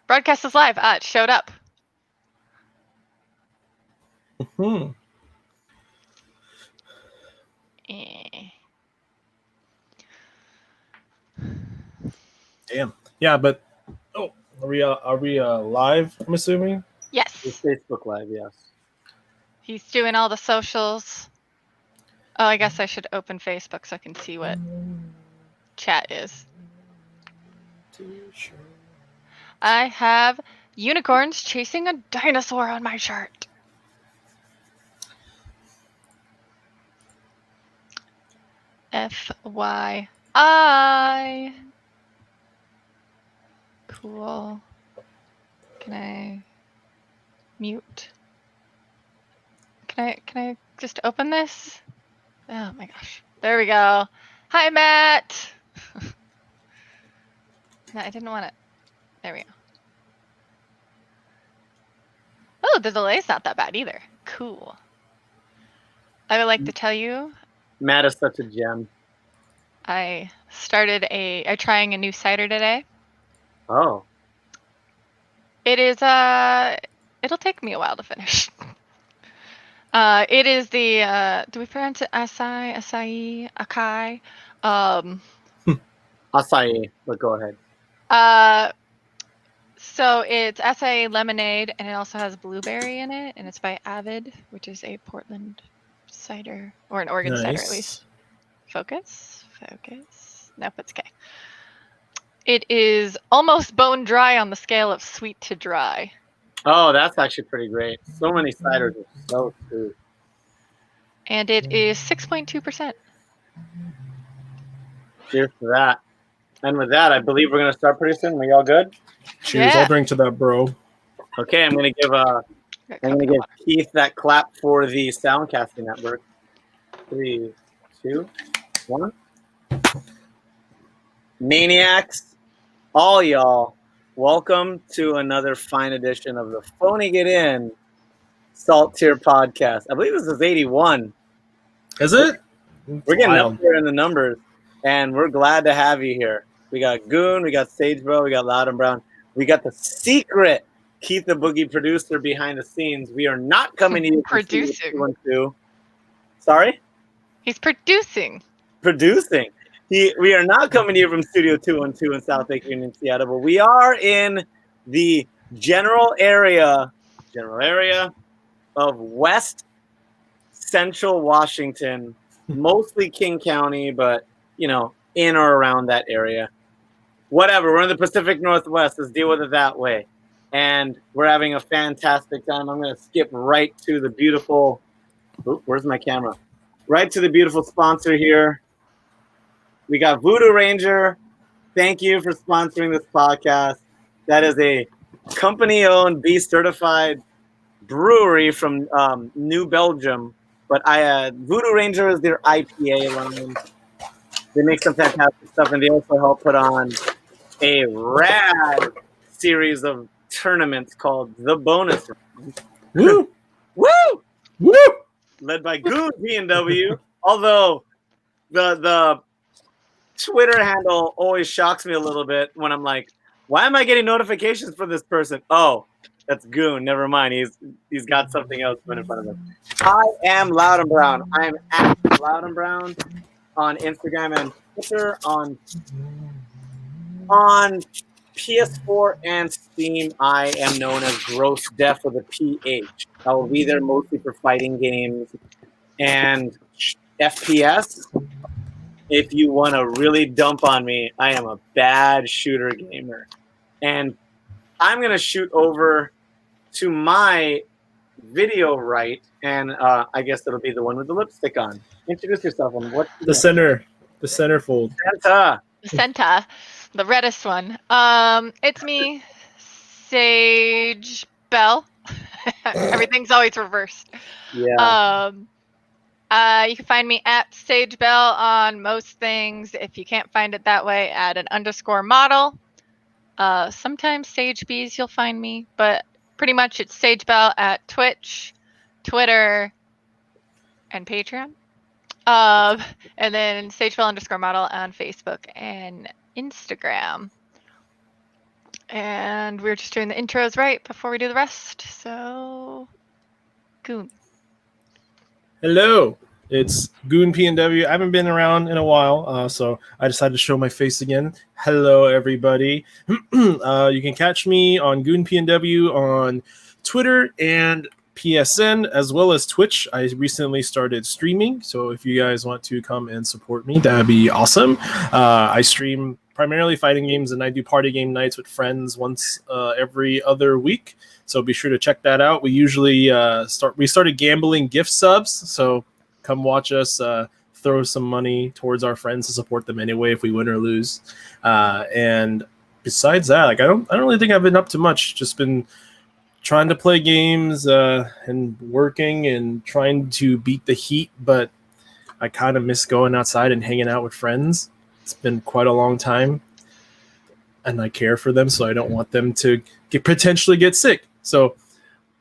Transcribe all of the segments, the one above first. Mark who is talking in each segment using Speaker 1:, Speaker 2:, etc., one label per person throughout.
Speaker 1: Broadcast is live. It showed up.
Speaker 2: Hmm. Damn. Yeah, but are we live? I'm assuming.
Speaker 1: Yes.
Speaker 3: It's Facebook Live, yes.
Speaker 1: He's doing all the socials. Oh, I guess I should open Facebook so I can see what chat is. I have unicorns chasing a dinosaur on my shirt. FYI. Cool. Can I mute? Can I just open this? Oh my gosh. There we go. Hi, Matt. No, I didn't want it. There we go. Oh, the delay's not that bad either. Cool. I would like to tell you
Speaker 3: Matt is such a gem.
Speaker 1: I started trying a new cider today.
Speaker 3: Oh.
Speaker 1: It is it'll take me a while to finish. It is the do we pronounce it acai?
Speaker 3: Acai, but go ahead.
Speaker 1: So it's acai lemonade, and it also has blueberry in it, and it's by Avid, which is a Portland cider, or an Oregon cider at least. Focus. Nope, it's okay. It is almost bone dry on the scale of sweet to dry.
Speaker 3: Oh, that's actually pretty great. So many ciders are so good.
Speaker 1: And it is 6.2%.
Speaker 3: Cheers to that. And with that, I believe we're going to start pretty soon. Are y'all good?
Speaker 2: Cheers.
Speaker 1: Yeah.
Speaker 2: I'll drink to that, bro.
Speaker 3: Okay, I'm going to give Keith that clap for the Soundcasting Network. 3, 2, 1. Maniacs, all y'all, welcome to another fine edition of the Phoning It In Salt Tier Podcast. I believe this is 81.
Speaker 2: Is it?
Speaker 3: We're getting up there in the numbers, and we're glad to have you here. We got Goon, we got Sage Bro, we got Loud and Brown. We got the secret Keith the Boogie producer behind the scenes. We are not coming to you from Studio 212. Sorry?
Speaker 1: He's producing.
Speaker 3: We are not coming to you from Studio 212 in South Lake Union, Seattle, but we are in the general area of West Central Washington, mostly King County, but, in or around that area. Whatever, we're in the Pacific Northwest. Let's deal with it that way. And we're having a fantastic time. I'm going to skip right to the beautiful where's my camera? Right to the beautiful sponsor here. We got Voodoo Ranger. Thank you for sponsoring this podcast. That is a company-owned, B-certified brewery from New Belgium. But Voodoo Ranger is their IPA line. They make some fantastic stuff, and they also help put on a rad series of tournaments called The Bonus Round.
Speaker 2: Woo!
Speaker 3: Woo!
Speaker 2: Woo!
Speaker 3: Led by Goon B&W. Although the Twitter handle always shocks me a little bit when I'm like, why am I getting notifications for this person? Oh, that's Goon. Never mind. He's got something else put in front of him. I am Loud and Brown. I am at Loud and Brown on Instagram and Twitter, on PS4 and Steam. I am known as Gross Def with a PH. I will be there mostly for fighting games and FPS. If you want to really dump on me, I am a bad shooter gamer. And I'm going to shoot over to my video right, and I guess it'll be the one with the lipstick on. Introduce yourself. On what?
Speaker 2: The centerfold.
Speaker 1: Santa, the reddest one. It's me, Sage Bell. Everything's always reversed.
Speaker 3: Yeah.
Speaker 1: You can find me at Sage Bell on most things. If you can't find it that way, add an _model. Sometimes Sage Bees you'll find me, but pretty much it's Sage Bell at Twitch, Twitter, and Patreon. And then Sage Bell _model on Facebook and Instagram. And we're just doing the intros right before we do the rest. So, Goon.
Speaker 2: Hello, it's Goon PNW. I haven't been around in a while, so I decided to show my face again. Hello, everybody. You can catch me on Goon PNW on Twitter and PSN, as well as Twitch. I recently started streaming, so if you guys want to come and support me, that would be awesome. I stream primarily fighting games, and I do party game nights with friends once every other week. So be sure to check that out. We usually started gambling gift subs, so come watch us throw some money towards our friends to support them anyway if we win or lose. And besides that, like I don't really think I've been up to much. Just been trying to play games and working and trying to beat the heat, but I kind of miss going outside and hanging out with friends. It's been quite a long time, and I care for them, so I don't want them to potentially get sick. So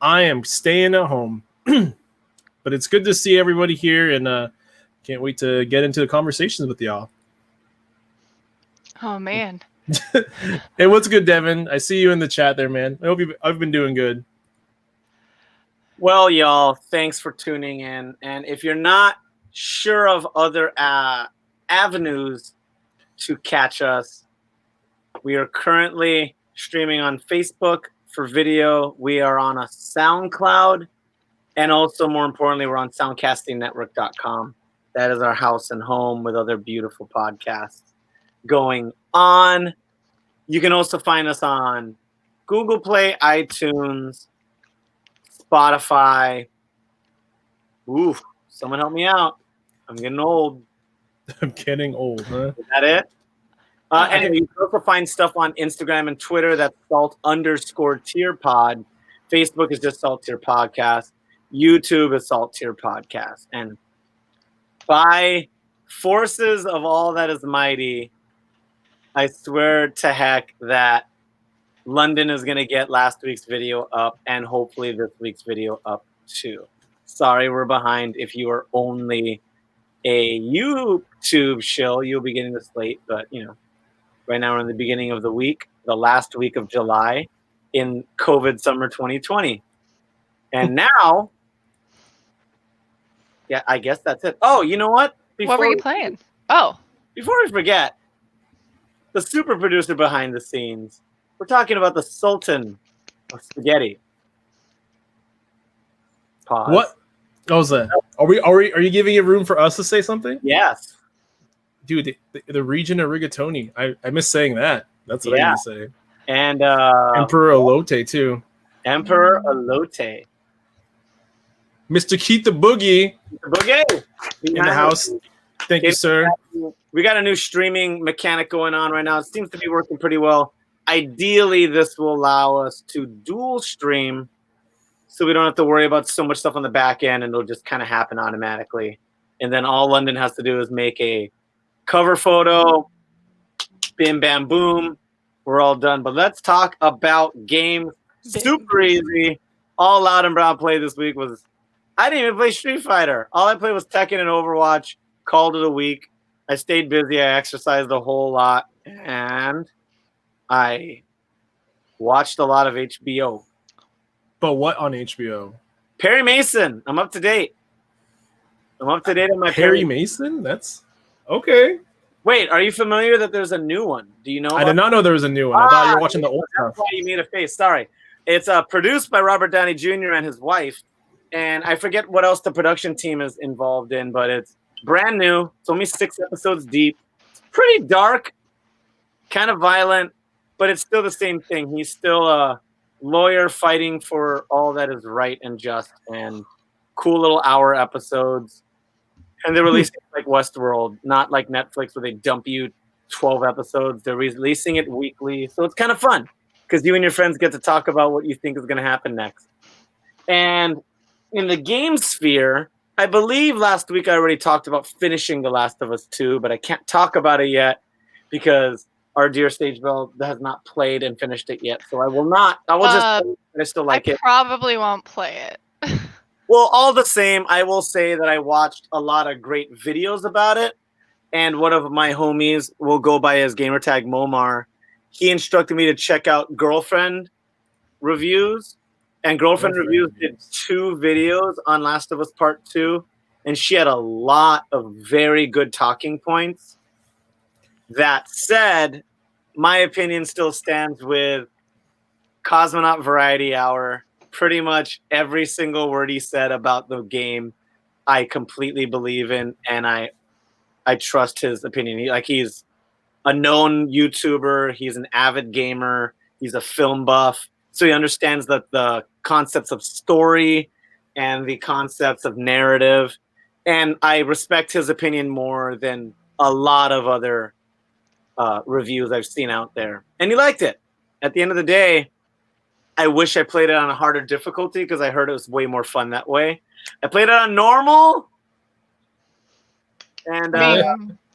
Speaker 2: I am staying at home. But it's good to see everybody here, and can't wait to get into the conversations with y'all.
Speaker 1: Oh, man.
Speaker 2: Hey, what's good, Devin? I see you in the chat there, man. I've been doing good.
Speaker 3: Well, y'all, thanks for tuning in. And if you're not sure of other avenues to catch us, we are currently streaming on Facebook for video. We are on a SoundCloud. And also, more importantly, we're on soundcastingnetwork.com. That is our house and home with other beautiful podcasts going on. You can also find us on Google Play, iTunes, Spotify. Ooh, someone help me out. I'm getting old.
Speaker 2: I'm getting old, huh?
Speaker 3: Is that it? Anyway, you can also find stuff on Instagram and Twitter. That's salt_tier pod. Facebook is just Salt Tier Podcast. YouTube is Salt Tier Podcast. And by forces of all that is mighty, I swear to heck that London is going to get last week's video up and hopefully this week's video up too. Sorry we're behind. If you are only a YouTube shill, you'll be getting this late. But, you know, right now we're in the beginning of the week, the last week of July in COVID summer 2020. And now, yeah, I guess that's it. Oh, you know what?
Speaker 1: What were you playing? Oh.
Speaker 3: Before we forget, the super producer behind the scenes, we're talking about the Sultan of Spaghetti. Pause.
Speaker 2: What? What was that? Are you giving it room for us to say something?
Speaker 3: Yes.
Speaker 2: Dude, the region of rigatoni. I miss saying that. That's what I need to say.
Speaker 3: And
Speaker 2: Emperor Elote too.
Speaker 3: Emperor Elote.
Speaker 2: Mr. Keith the Boogie.
Speaker 3: The Boogie.
Speaker 2: In the house. Thank you, sir.
Speaker 3: We got a new streaming mechanic going on right now. It seems to be working pretty well. Ideally, this will allow us to dual stream so we don't have to worry about so much stuff on the back end, and it'll just kind of happen automatically. And then all London has to do is make a cover photo. Bim, bam, boom. We're all done. But let's talk about games. Super easy. All Loud and Brown play this week was I didn't even play Street Fighter. All I played was Tekken and Overwatch. Called it a week. I stayed busy. I exercised a whole lot. And I watched a lot of HBO.
Speaker 2: But what on HBO?
Speaker 3: Perry Mason. I'm up to date. I'm up to date on my
Speaker 2: Perry Mason? That's okay.
Speaker 3: Wait, are you familiar that there's a new one? Do you know?
Speaker 2: I did not know there was a new one. I thought you were watching the old stuff.
Speaker 3: That's why you made a face. Sorry. It's produced by Robert Downey Jr. and his wife. And I forget what else the production team is involved in, but it's brand new. It's only 6 episodes deep. It's pretty dark, kind of violent, but it's still the same thing. He's still a lawyer fighting for all that is right and just, and cool little hour episodes. And they're releasing it like Westworld, not like Netflix where they dump you 12 episodes. They're releasing it weekly. So it's kind of fun because you and your friends get to talk about what you think is going to happen next. And in the game sphere, I believe last week I already talked about finishing The Last of Us 2, but I can't talk about it yet because our dear Stage Bell has not played and finished it yet. So I will not. I will I still like it.
Speaker 1: Probably won't play it.
Speaker 3: Well, all the same, I will say that I watched a lot of great videos about it. And one of my homies will go by his gamertag Momar. he instructed me to check out Girlfriend Reviews, and Girlfriend Reviews did 2 videos on Last of Us Part 2, and she had a lot of very good talking points. That said, my opinion still stands with Cosmonaut Variety Hour. Pretty much every single word he said about the game, I completely believe in, and I trust his opinion. He's a known YouTuber. He's an avid gamer. He's a film buff. So he understands the concepts of story and the concepts of narrative. And I respect his opinion more than a lot of other reviews I've seen out there. And he liked it. At the end of the day, I wish I played it on a harder difficulty because I heard it was way more fun that way. I played it on normal. And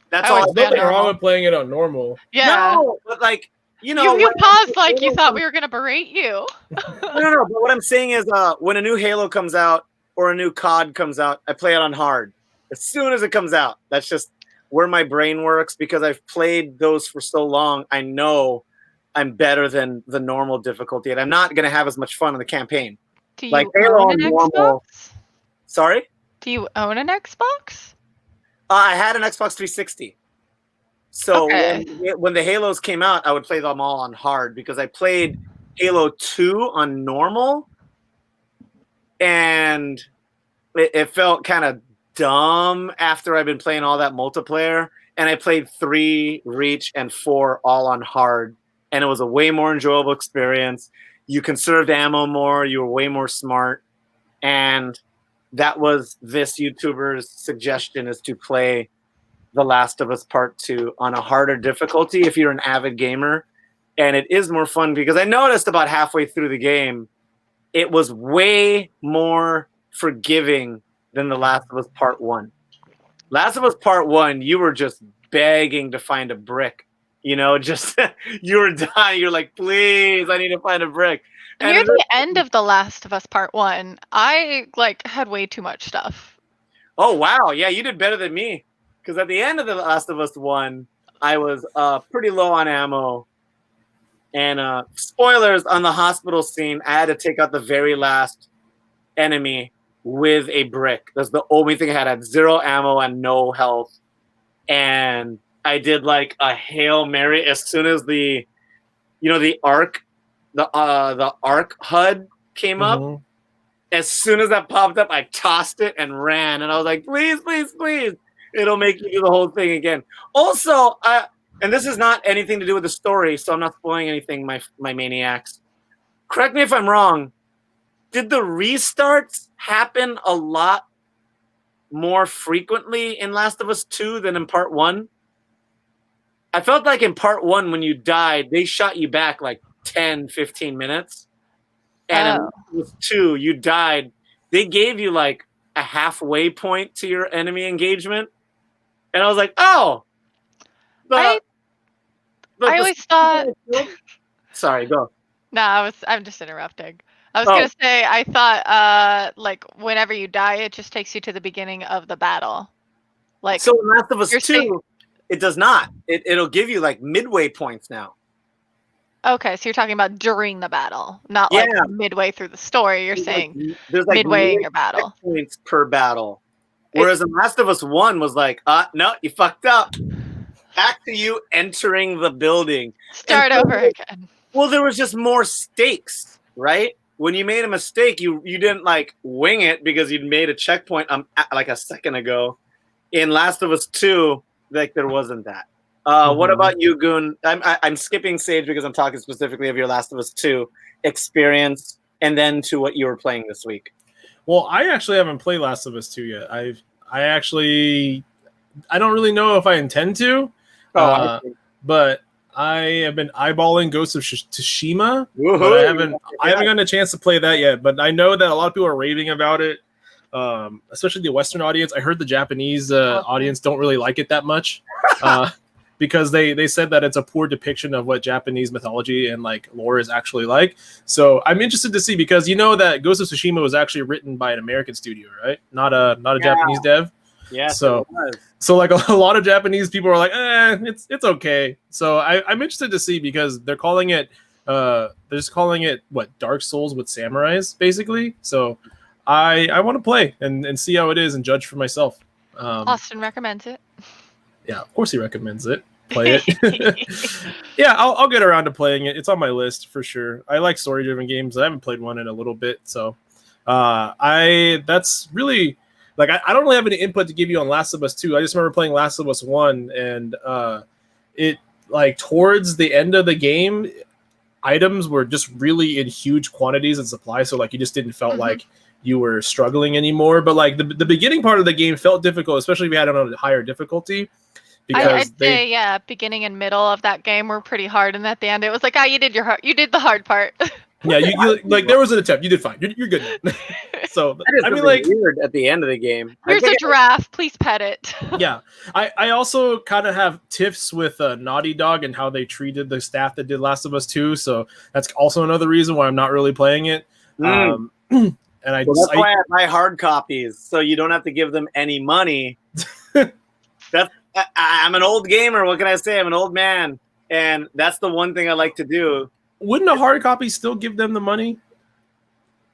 Speaker 3: that's all.
Speaker 2: There's nothing wrong with playing it on normal.
Speaker 1: Yeah.
Speaker 3: No, but like, you know,
Speaker 1: you paused like you thought we were gonna berate you.
Speaker 3: No. But what I'm saying is, when a new Halo comes out or a new COD comes out, I play it on hard as soon as it comes out. That's just where my brain works because I've played those for so long. I know I'm better than the normal difficulty, and I'm not gonna have as much fun in the campaign.
Speaker 1: Do you
Speaker 3: Like Halo
Speaker 1: own
Speaker 3: on
Speaker 1: an
Speaker 3: normal.
Speaker 1: Xbox?
Speaker 3: Sorry?
Speaker 1: Do you own an Xbox?
Speaker 3: I had an Xbox 360. So
Speaker 1: Okay.
Speaker 3: when the Halos came out, I would play them all on hard because I played Halo 2 on normal, and it felt kind of dumb after I've been playing all that multiplayer. And I played 3, Reach, and 4 all on hard, and it was a way more enjoyable experience. You conserved ammo more. You were way more smart, and that was this YouTuber's suggestion: is to play The Last of Us Part 2 on a harder difficulty if you're an avid gamer. And it is more fun because I noticed about halfway through the game, it was way more forgiving than The Last of Us Part 1. Last of Us Part 1, you were just begging to find a brick. You know, just you were dying. You're like, please, I need to find a brick. And
Speaker 1: Near the end of The Last of Us Part 1, I had way too much stuff.
Speaker 3: Oh, wow. Yeah, you did better than me. Because at the end of The Last of Us 1, I was pretty low on ammo. And spoilers on the hospital scene, I had to take out the very last enemy with a brick. That's the only thing I had. I had 0 ammo and no health. And I did like a Hail Mary as soon as the arc HUD came up. As soon as that popped up, I tossed it and ran. And I was like, please, please, please. It'll make you do the whole thing again. Also, and this is not anything to do with the story, so I'm not spoiling anything, my Maniacs. Correct me if I'm wrong. Did the restarts happen a lot more frequently in Last of Us 2 than in Part 1? I felt like in Part 1, when you died, they shot you back like 10, 15 minutes. And in Last of Us 2, you died. They gave you like a halfway point to your enemy engagement. And I was like, oh.
Speaker 1: I always thought...
Speaker 3: Sorry, go.
Speaker 1: No, I'm just interrupting. I was going to say, I thought, whenever you die, it just takes you to the beginning of the battle.
Speaker 3: So in Last of Us 2, it does not. It'll give you, like, midway points now.
Speaker 1: Okay, so you're talking about during the battle, not, midway through the story. You're saying
Speaker 3: there's
Speaker 1: midway in your battle.
Speaker 3: Points per battle. Whereas in Last of Us 1 was like, no, you fucked up. Back to you entering the building.
Speaker 1: Start over again.
Speaker 3: Well, there was just more stakes, right? When you made a mistake, you didn't like wing it because you'd made a checkpoint like a second ago. In Last of Us 2, like there wasn't that. What about you, Goon? I'm skipping Sage because I'm talking specifically of your Last of Us 2 experience, and then to what you were playing this week.
Speaker 2: Well, I actually haven't played Last of Us 2 yet. I don't really know if I intend to. But I have been eyeballing Ghost of Tsushima. But I haven't gotten a chance to play that yet. But I know that a lot of people are raving about it, especially the Western audience. I heard the Japanese audience don't really like it that much because they said that it's a poor depiction of what Japanese mythology and like lore is actually like. So I'm interested to see, because you know that Ghost of Tsushima was actually written by an American studio, right? Not a Japanese dev.
Speaker 3: Yes,
Speaker 2: So
Speaker 3: it was.
Speaker 2: so like a lot of Japanese people are like, it's okay. So I'm interested to see because they're calling it they're just calling it what, Dark Souls with samurais, basically. So I want to play and see how it is and judge for myself.
Speaker 1: Austin recommends it.
Speaker 2: Yeah, of course he recommends it. Play it. Yeah, I'll get around to playing it. It's on my list for sure. I like story driven games. I haven't played one in a little bit, so that's really like I don't really have any input to give you on Last of Us 2. I just remember playing Last of Us 1 and it like towards the end of the game, items were just really in huge quantities and supply, so like you just didn't felt like you were struggling anymore. But like the beginning part of the game felt difficult, especially if you had it on a higher difficulty.
Speaker 1: I'd say, yeah, beginning and middle of that game were pretty hard, and at the end it was like, you did the hard part.
Speaker 2: Yeah, you like there was an attempt. You did fine. You're good now. So I mean, like
Speaker 3: weird at the end of the game.
Speaker 1: Here's a giraffe. Please pet it.
Speaker 2: Yeah, I also kind of have tiffs with Naughty Dog and how they treated the staff that did Last of Us 2. So that's also another reason why I'm not really playing it. And that's
Speaker 3: why I buy hard copies, so you don't have to give them any money. I'm an old gamer. What can I say? I'm an old man, and that's the one thing I like to do.
Speaker 2: Wouldn't a hard copy still give them the money?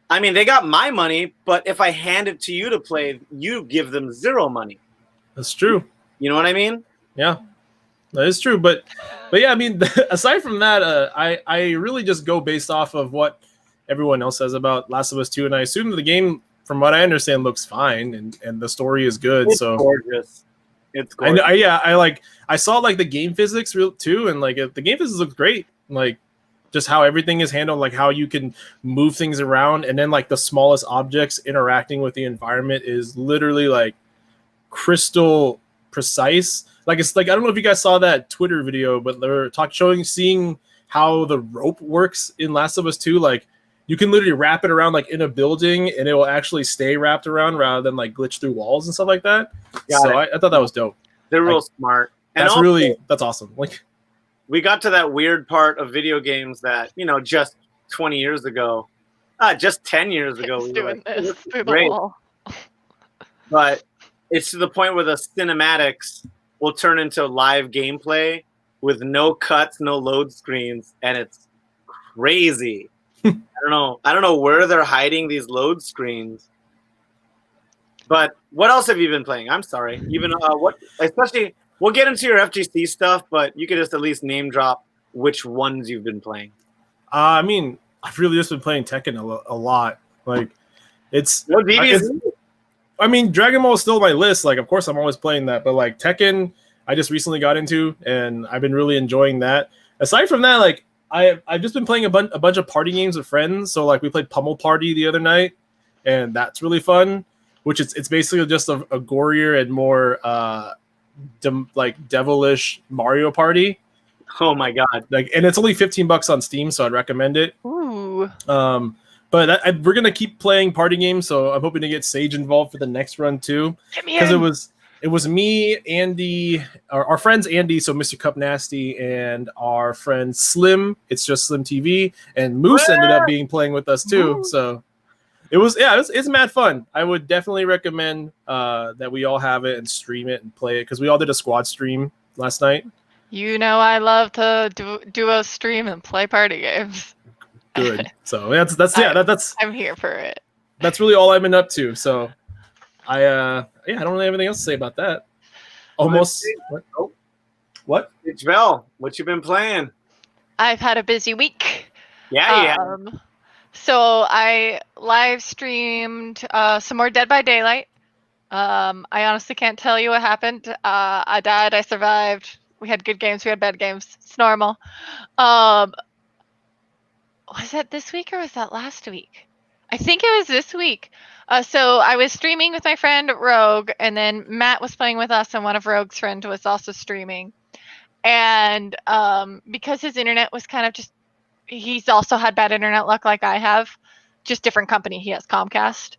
Speaker 3: I mean, they got my money, but if I hand it to you to play, you give them zero money.
Speaker 2: That's true.
Speaker 3: You know what I mean?
Speaker 2: Yeah, that is true. But yeah, I mean, aside from that, I really just go based off of what everyone else says about Last of Us 2, and I assume the game, from what I understand, looks fine, and the story is good.
Speaker 3: It's
Speaker 2: so
Speaker 3: gorgeous. It's gorgeous.
Speaker 2: I saw like the game physics too, and like the game physics looks great. Like just how everything is handled, like how you can move things around, and then like the smallest objects interacting with the environment is literally like crystal precise. Like it's like I don't know if you guys saw that Twitter video, but they were seeing how the rope works in Last of Us 2. Like you can literally wrap it around like in a building, and it will actually stay wrapped around rather than like glitch through walls and stuff like that. I thought that was dope.
Speaker 3: They're real smart.
Speaker 2: And that's awesome. Like
Speaker 3: we got to that weird part of video games that, just 20 years ago, just 10 years ago, we were like,
Speaker 1: this through the
Speaker 3: great.
Speaker 1: wall.
Speaker 3: But it's to the point where the cinematics will turn into live gameplay with no cuts, no load screens, and it's crazy. I don't know where they're hiding these load screens. But what else have you been playing? I'm sorry. Especially, we'll get into your FGC stuff, but you could just at least name drop which ones you've been playing.
Speaker 2: I mean, I've really just been playing Tekken a lot. Like, I mean, Dragon Ball is still on my list. Like, of course, I'm always playing that. But, like, Tekken, I just recently got into, and I've been really enjoying that. Aside from that, like, I've just been playing a bunch of party games with friends. So, like, we played Pummel Party the other night, and that's really fun. Which it's basically just a gorier and more devilish Mario Party.
Speaker 3: Oh my god!
Speaker 2: Like, and it's only $15 on Steam, so I'd recommend it.
Speaker 1: Ooh.
Speaker 2: But we're gonna keep playing party games, so I'm hoping to get Sage involved for the next run too. Because it was me, Andy, our friends Andy, so Mr. Cup Nasty, and our friend Slim. It's just Slim TV, and Moose ended up playing with us too. So. It's mad fun. I would definitely recommend that we all have it and stream it and play it because we all did a squad stream last night.
Speaker 1: I love to duo stream and play party games.
Speaker 2: Good. So that's
Speaker 1: I'm here for it.
Speaker 2: That's really all I've been up to. So I don't really have anything else to say about that. Almost. What?
Speaker 3: It's Bell. What you been playing?
Speaker 1: I've had a busy week.
Speaker 3: Yeah.
Speaker 1: So I live streamed some more Dead by Daylight. I honestly can't tell you what happened. I died. I survived. We had good games. We had bad games. It's normal. Was that this week or was that last week? I think it was this week. So I was streaming with my friend Rogue, and then Matt was playing with us, and one of Rogue's friends was also streaming. And because his internet was kind of just, he's also had bad internet luck like I have, just different company. He has Comcast.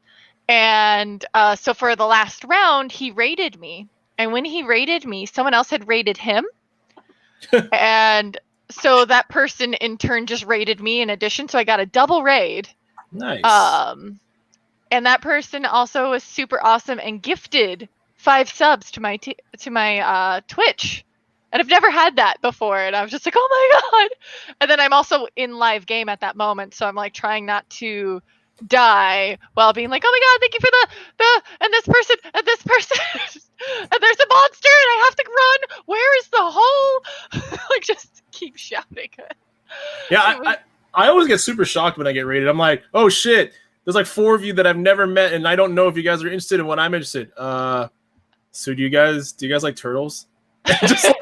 Speaker 1: And so for the last round, he raided me. And when he raided me, someone else had raided him. And so that person in turn just raided me in addition. So I got a double raid.
Speaker 2: Nice.
Speaker 1: And that person also was super awesome and gifted 5 subs to my Twitch. And I've never had that before, and I was just like, oh my god! And then I'm also in live game at that moment, so I'm like trying not to die while being like, oh my god, thank you for the and this person and this person and there's a monster and I have to run. Where is the hole? Like just keep shouting.
Speaker 2: Yeah, I always get super shocked when I get raided. I'm like, oh shit, there's like 4 of you that I've never met, and I don't know if you guys are interested in what I'm interested. So do you guys like turtles?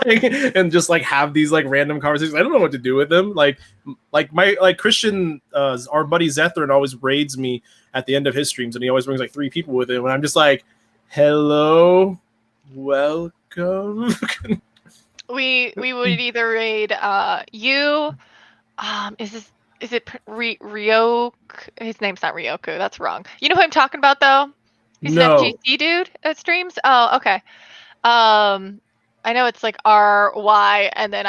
Speaker 2: and just have these like random conversations. I don't know what to do with them. Like Christian, our buddy Zethrin always raids me at the end of his streams, and he always brings like 3 people with him, and I'm just like, hello, welcome.
Speaker 1: we would either raid you. Is it Ryok? His name's not Ryoku. That's wrong. You know who I'm talking about though? He's an FGC dude that streams. Oh, okay. I know it's like RY, and then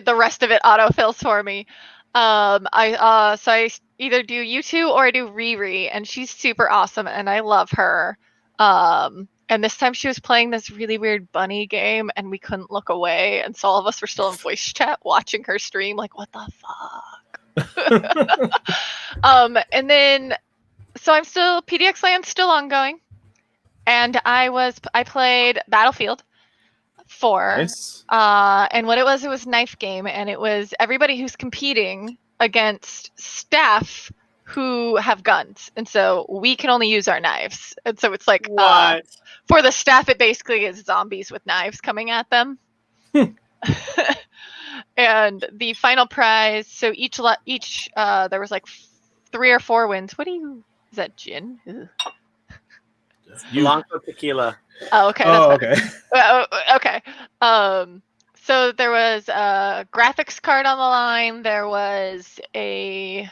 Speaker 1: the rest of it autofills for me. So I either do you 2 or I do Riri, and she's super awesome, and I love her. And this time she was playing this really weird bunny game, and we couldn't look away, and so all of us were still in voice chat watching her stream, like what the fuck. And then so I'm still PDX Land's still ongoing, and I played Battlefield 4.
Speaker 2: Nice.
Speaker 1: And what it was knife game, and it was everybody who's competing against staff who have guns, and so we can only use our knives. And so it's like
Speaker 3: What?
Speaker 1: For the staff, it basically is zombies with knives coming at them. And the final prize, so each there was like 3 or 4 wins. Is that gin?
Speaker 3: Blanco tequila.
Speaker 1: Oh, okay.
Speaker 2: Okay.
Speaker 1: Okay. So there was a graphics card on the line. There was I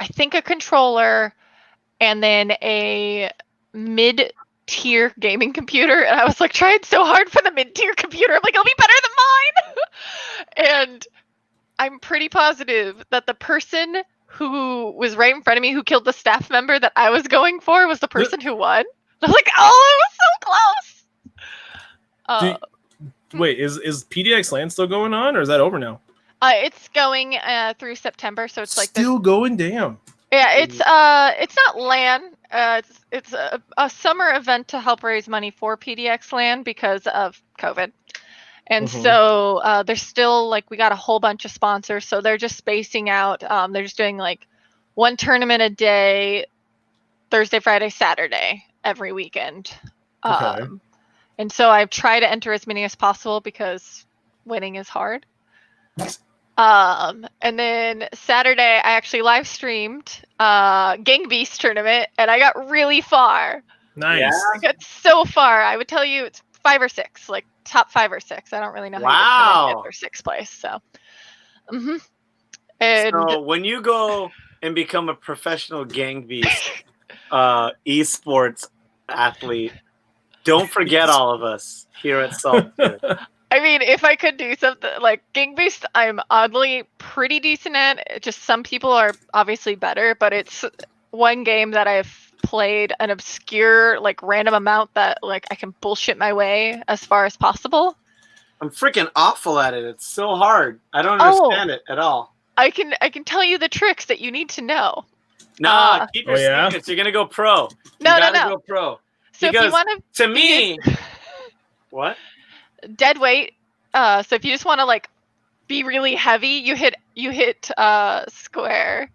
Speaker 1: think a controller, and then a mid-tier gaming computer. And I was like trying so hard for the mid-tier computer. I'm like, it'll be better than mine. And I'm pretty positive that the person who was right in front of me who killed the staff member that I was going for was the person who won. I was like, oh, it was so close.
Speaker 2: Wait, is PDX Land still going on, or is that over now?
Speaker 1: It's going through September, so it's like
Speaker 2: still going. Damn.
Speaker 1: Yeah, it's not LAN. It's a summer event to help raise money for PDX Land because of COVID. And so there's still we got a whole bunch of sponsors, so they're just spacing out. They're just doing like 1 tournament a day, Thursday, Friday, Saturday, every weekend.
Speaker 2: Okay.
Speaker 1: And so I've tried to enter as many as possible because winning is hard. And then Saturday, I actually live streamed Gang Beast tournament, and I got really far.
Speaker 2: Nice.
Speaker 3: Yeah.
Speaker 1: I got so far. I would tell you it's 5 or 6, like top 5 or 6. I don't really know how you get to 5th or 6th place. So, And
Speaker 3: so when you go and become a professional Gang Beast esports athlete, don't forget all of us here at Saltwood.
Speaker 1: I mean, if I could do something like Gang Beast, I'm oddly pretty decent at. Just some people are obviously better, but it's one game that I've played an obscure, random amount that I can bullshit my way as far as possible.
Speaker 3: I'm freaking awful at it. It's so hard. I don't understand it at all.
Speaker 1: I can tell you the tricks that you need to know.
Speaker 3: Nah, keep your secrets. You're gonna go pro.
Speaker 1: No.
Speaker 3: Go pro.
Speaker 1: So
Speaker 3: because
Speaker 1: if you want
Speaker 3: to me, what?
Speaker 1: Dead weight. So if you just want to be really heavy, you hit square.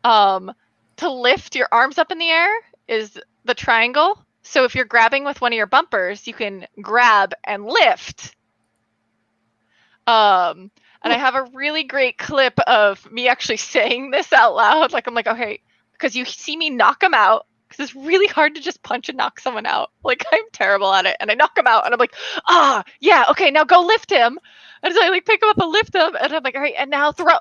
Speaker 1: To lift your arms up in the air is the triangle. So if you're grabbing with one of your bumpers, you can grab and lift. And I have a really great clip of me actually saying this out loud. I'm like, okay, because you see me knock him out. Because it's really hard to just punch and knock someone out. I'm terrible at it. And I knock him out, and I'm like, yeah, okay, now go lift him. And so I pick him up and lift him, and I'm like, all right, and now throw.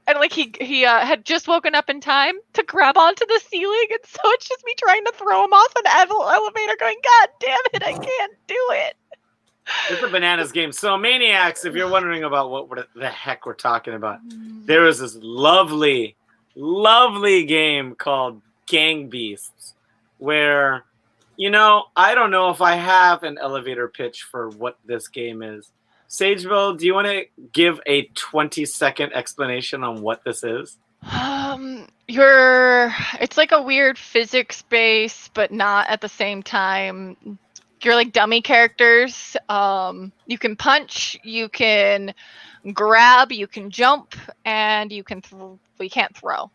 Speaker 1: And he had just woken up in time to grab onto the ceiling, and so it's just me trying to throw him off an elevator going, God damn it, I can't do it.
Speaker 3: It's a bananas game. So Maniacs, if you're wondering about what the heck we're talking about, there is this lovely, lovely game called Gang Beasts, where I don't know if I have an elevator pitch for what this game is. Sageville, do you want to give a 20-second explanation on what this is?
Speaker 1: It's like a weird physics base, but not at the same time. You're like dummy characters. You can punch, you can grab, you can jump, and you can't throw.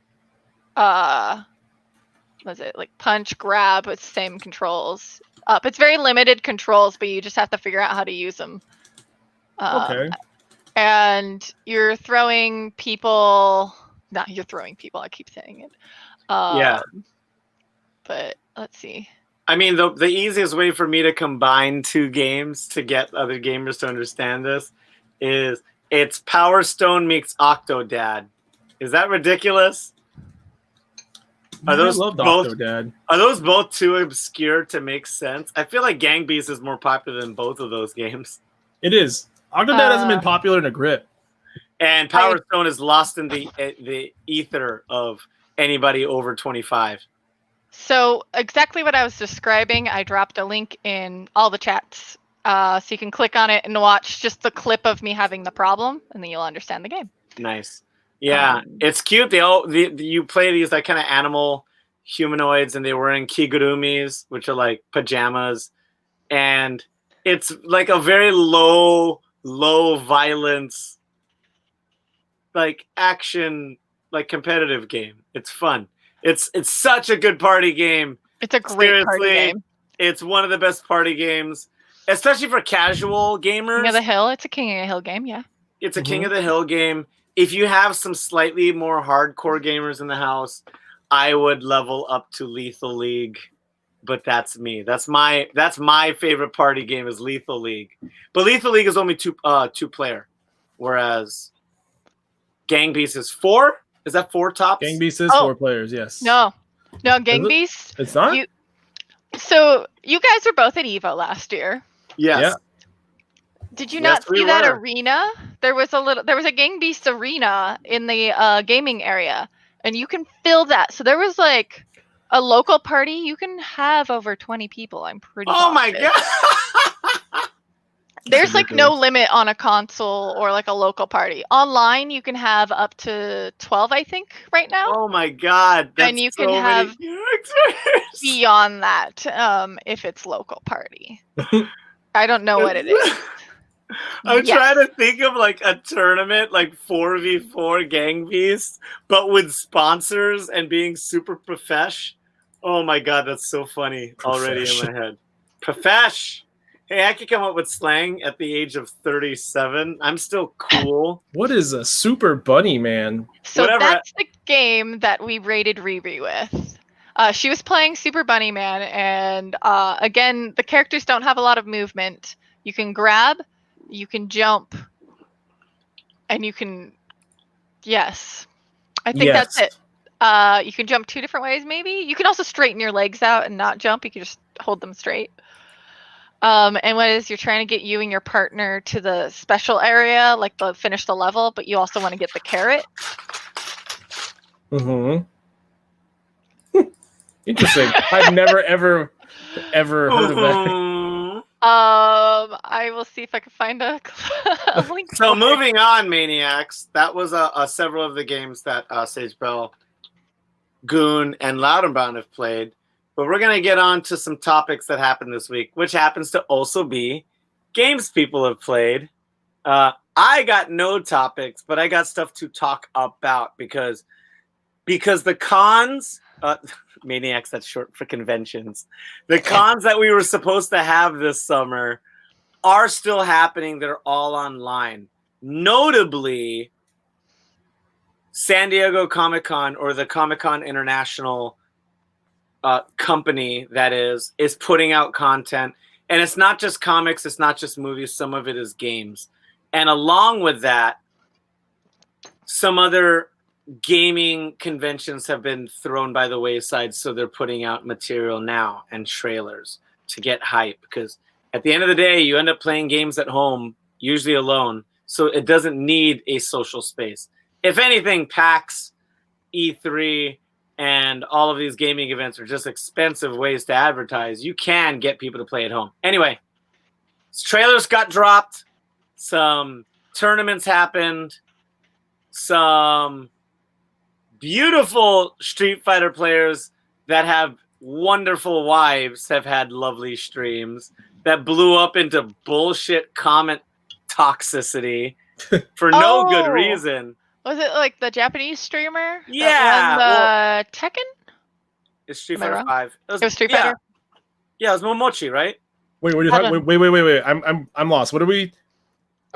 Speaker 1: Was it like punch, grab with same controls? It's very limited controls, but you just have to figure out how to use them.
Speaker 2: Okay.
Speaker 1: And you're throwing people. Not you're throwing people. I keep saying it.
Speaker 3: Yeah.
Speaker 1: But let's see.
Speaker 3: I mean, the easiest way for me to combine two games to get other gamers to understand this is it's Power Stone meets Octodad. Is that ridiculous? Are those
Speaker 2: I love
Speaker 3: both?
Speaker 2: Octodad.
Speaker 3: Are those both too obscure to make sense? I feel like Gang Beasts is more popular than both of those games.
Speaker 2: It is. Octodad hasn't been popular in a grip.
Speaker 3: And Power Stone is lost in the ether of anybody over 25.
Speaker 1: So exactly what I was describing, I dropped a link in all the chats. So you can click on it and watch just the clip of me having the problem, and then you'll understand the game.
Speaker 3: Nice. Yeah, it's cute. You play these like kind of animal humanoids, and they were in kigurumis, which are like pajamas, and it's like a very low violence, like action, like competitive game. It's fun. It's such a good party game.
Speaker 1: It's a great party game.
Speaker 3: It's one of the best party games, especially for casual gamers.
Speaker 1: King of the Hill. It's a King of the Hill game, yeah.
Speaker 3: It's a King of the Hill game. If you have some slightly more hardcore gamers in the house, I would level up to Lethal League. But that's me. That's my favorite party game is Lethal League. But Lethal League is only two player, whereas Gang Beasts is 4. Is that 4 tops?
Speaker 2: Gang Beasts is 4 players, yes.
Speaker 1: No, Gang Beasts.
Speaker 2: It's not?
Speaker 1: So you guys were both at EVO last year.
Speaker 3: Yes.
Speaker 2: Yeah.
Speaker 1: Did you not see that arena? There was a Gang Beasts arena in the gaming area, and you can fill that. So there was like a local party. You can have over 20 people. I'm pretty.
Speaker 3: Oh my god!
Speaker 1: There's like no limit on a console or like a local party. Online, you can have up to 12, I think, right now.
Speaker 3: Oh my god! That's
Speaker 1: and you can have beyond that if it's local party. I don't know what it is.
Speaker 3: I'm trying to think of like a tournament, like 4v4 Gang Beasts, but with sponsors and being super profesh. Oh my god, that's so funny already in my head. Profesh. Hey, I could come up with slang at the age of 37. I'm still cool.
Speaker 2: What is a Super Bunny Man?
Speaker 1: So that's the game that we rated Riri with. She was playing Super Bunny Man, and again, the characters don't have a lot of movement. You can grab, you can jump, and you can... Yes. I think that's it. You can jump 2 different ways, maybe. You can also straighten your legs out and not jump. You can just hold them straight. And what is you're trying to get you and your partner to the special area, like finish the level, but you also want to get the carrot.
Speaker 2: Interesting. I've never ever heard of that.
Speaker 1: I will see if I can find a link.
Speaker 3: So moving on, Maniacs. That was several of the games that Sage Bell, Goon, and Loudenbound have played. But we're going to get on to some topics that happened this week, which happens to also be games people have played. I got no topics, but I got stuff to talk about because the cons, Maniacs, that's short for conventions. The cons that we were supposed to have this summer are still happening. They're all online. Notably, San Diego Comic-Con, or the Comic-Con International company that is putting out content, and it's not just comics, it's not just movies, some of it is games, and along with that, some other gaming conventions have been thrown by the wayside, so they're putting out material now and trailers to get hype, because at the end of the day, you end up playing games at home, usually alone, so it doesn't need a social space. If anything, PAX, E3, and all of these gaming events are just expensive ways to advertise, you can get people to play at home. Anyway, trailers got dropped, some tournaments happened, some beautiful Street Fighter players that have wonderful wives have had lovely streams that blew up into bullshit comment toxicity for no good reason.
Speaker 1: Was it like the Japanese streamer?
Speaker 3: Yeah,
Speaker 1: that won the Tekken?
Speaker 3: It's Street
Speaker 1: Am I
Speaker 3: Fighter
Speaker 1: wrong?
Speaker 3: 5.
Speaker 1: It was Street Fighter?
Speaker 3: Yeah, it was Momochi, right?
Speaker 2: Wait, what are you talking? Wait. I'm lost. What are we?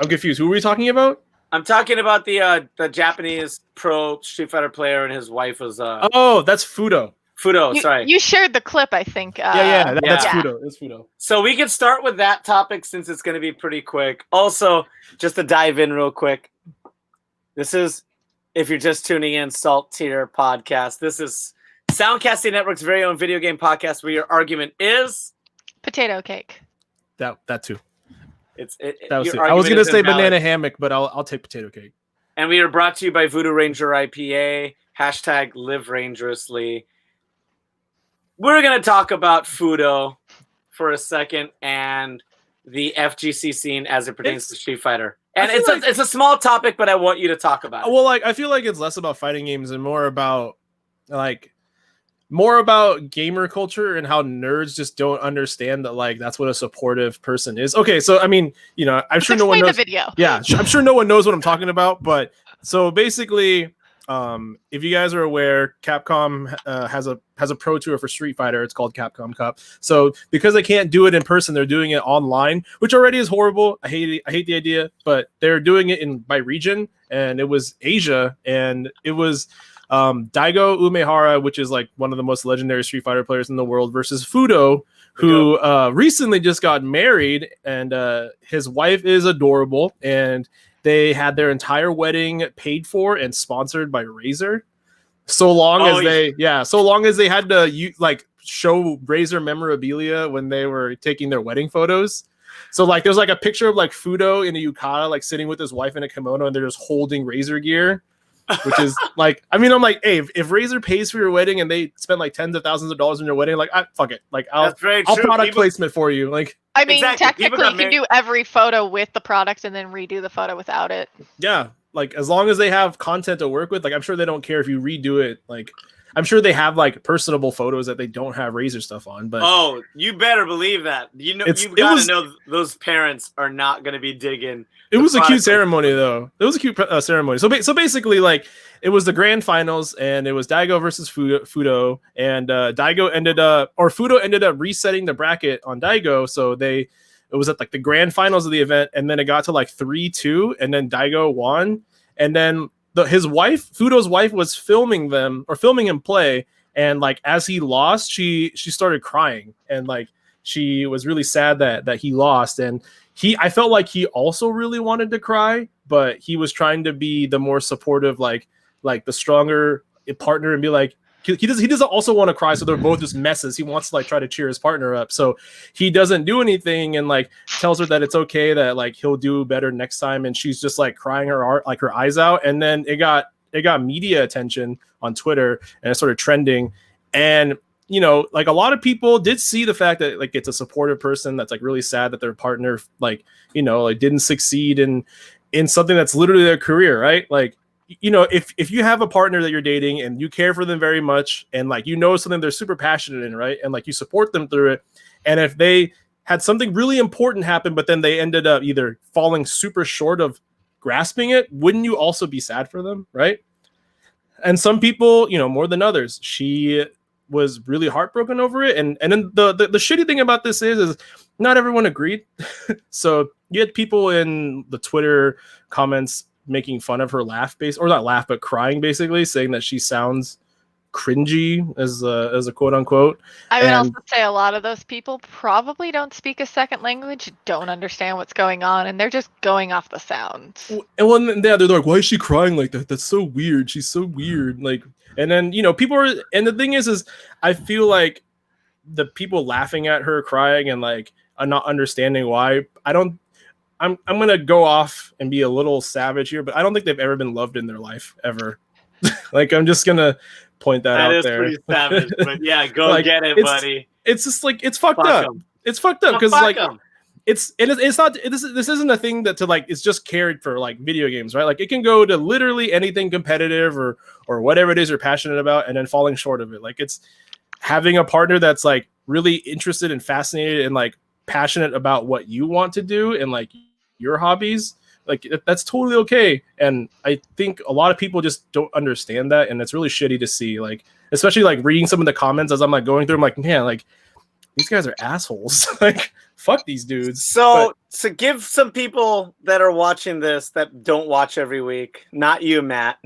Speaker 2: I'm confused. Who are we talking about?
Speaker 3: I'm talking about the Japanese pro Street Fighter player and his wife was
Speaker 2: Oh, that's Fudo.
Speaker 3: Sorry.
Speaker 1: You shared the clip, I think.
Speaker 2: That's Fudo. It's Fudo.
Speaker 3: So we can start with that topic since it's going to be pretty quick. Also, just to dive in real quick, this is, if you're just tuning in, Salt Tier Podcast. This is Soundcasting Network's very own video game podcast where your argument is
Speaker 1: potato cake.
Speaker 2: That too.
Speaker 3: I
Speaker 2: was gonna say banana hammock, but I'll take potato cake.
Speaker 3: And we are brought to you by Voodoo Ranger IPA. # Live Rangerously. We're gonna talk about Fudo for a second and the FGC scene as it pertains to Street Fighter. And it's a small topic, but I want you to talk about it.
Speaker 2: Well, I feel like it's less about fighting games and more about gamer culture and how nerds just don't understand that that's what a supportive person is. Okay, so I mean, I'm sure no one knows
Speaker 1: the video.
Speaker 2: Yeah, I'm sure no one knows what I'm talking about, but so basically, if you guys are aware, Capcom has a pro tour for Street Fighter. It's called Capcom Cup. So because they can't do it in person, they're doing it online, which already is horrible. I hate the idea, but they're doing it by region, and it was Asia, and it was Daigo Umehara, which is like one of the most legendary Street Fighter players in the world, versus Fudo, who recently just got married, and his wife is adorable, and they had their entire wedding paid for and sponsored by Razer. So long as they had to show Razer memorabilia when they were taking their wedding photos. So there's a picture of Fudo in a yukata sitting with his wife in a kimono, and they're just holding Razer gear. Which is I'm hey, if Razer pays for your wedding and they spend tens of thousands of dollars on your wedding, fuck it. I'll product placement for you.
Speaker 1: I mean, technically you can do every photo with the product and then redo the photo without it.
Speaker 2: Yeah. As long as they have content to work with, I'm sure they don't care if you redo it. I'm sure they have personable photos that they don't have Razer stuff on, but
Speaker 3: you better believe that. You gotta know those parents are not gonna be digging.
Speaker 2: It was a cute ceremony, though. It was a cute ceremony. So basically, it was the grand finals, and it was Daigo versus Fudo, and Fudo ended up resetting the bracket on Daigo. So it was at the grand finals of the event, and then it got to 3-2, and then Daigo won, and then Fudo's wife was filming him play, and as he lost, she started crying, and she was really sad that he lost, and I felt like he also really wanted to cry, but he was trying to be the more supportive, the stronger partner, and be he doesn't also want to cry, so they're both just messes. He wants to try to cheer his partner up, so he doesn't do anything, and tells her that it's okay, that he'll do better next time, and she's just crying her eyes out, and then it got media attention on Twitter, and it started trending, and a lot of people did see the fact that it's a supportive person that's really sad that their partner didn't succeed in something that's literally their career, right? If you have a partner that you're dating and you care for them very much, and something they're super passionate in, right? And you support them through it. And if they had something really important happen, but then they ended up either falling super short of grasping it, wouldn't you also be sad for them, right? And some people, more than others, she was really heartbroken over it. And then the shitty thing about this is not everyone agreed. So you had people in the Twitter comments making fun of her crying, basically saying that she sounds cringy as a quote unquote.
Speaker 1: I would also say a lot of those people probably don't speak a second language, don't understand what's going on, and they're just going off the sounds.
Speaker 2: And they're like, why is she crying like that? That's so weird. She's so weird. And then people are, and the thing is I feel like the people laughing at her crying and not understanding why, I'm gonna go off and be a little savage here, but I don't think they've ever been loved in their life ever. Like, I'm just gonna point that out
Speaker 3: is
Speaker 2: there.
Speaker 3: pretty savage, but yeah, go
Speaker 2: Like,
Speaker 3: get it, buddy.
Speaker 2: It's just like it's fucked
Speaker 3: Fuck
Speaker 2: up.
Speaker 3: 'em.
Speaker 2: It's fucked up
Speaker 3: No,
Speaker 2: because
Speaker 3: fuck
Speaker 2: like
Speaker 3: 'em.
Speaker 2: it's not this isn't a thing that to like it's just carried for like video games, right? Like it can go to literally anything competitive or whatever it is you're passionate about, and then falling short of it. Like it's having a partner that's like really interested and fascinated and like passionate about what you want to do and like your hobbies. Like that's totally okay. And I think a lot of people just don't understand that, and it's really shitty to see. Like especially like reading some of the comments as I'm like going through. I'm like, man, like these guys are assholes. Like fuck these dudes.
Speaker 3: So to give some people that are watching this that don't watch every week, not you, Matt,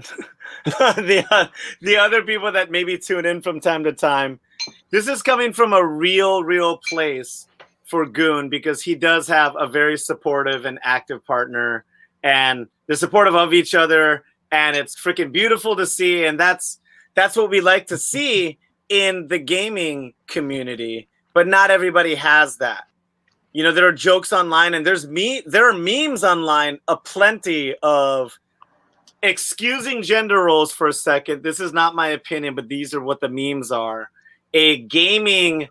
Speaker 3: the other people that maybe tune in from time to time, this is coming from a real place for Goon, because he does have a very supportive and active partner, and they're supportive of each other, and it's freaking beautiful to see, and that's what we like to see in the gaming community. But not everybody has that. You know, there are jokes online, and there are memes online aplenty of, excusing gender roles for a second, this is not my opinion, but these are what the memes are. A gaming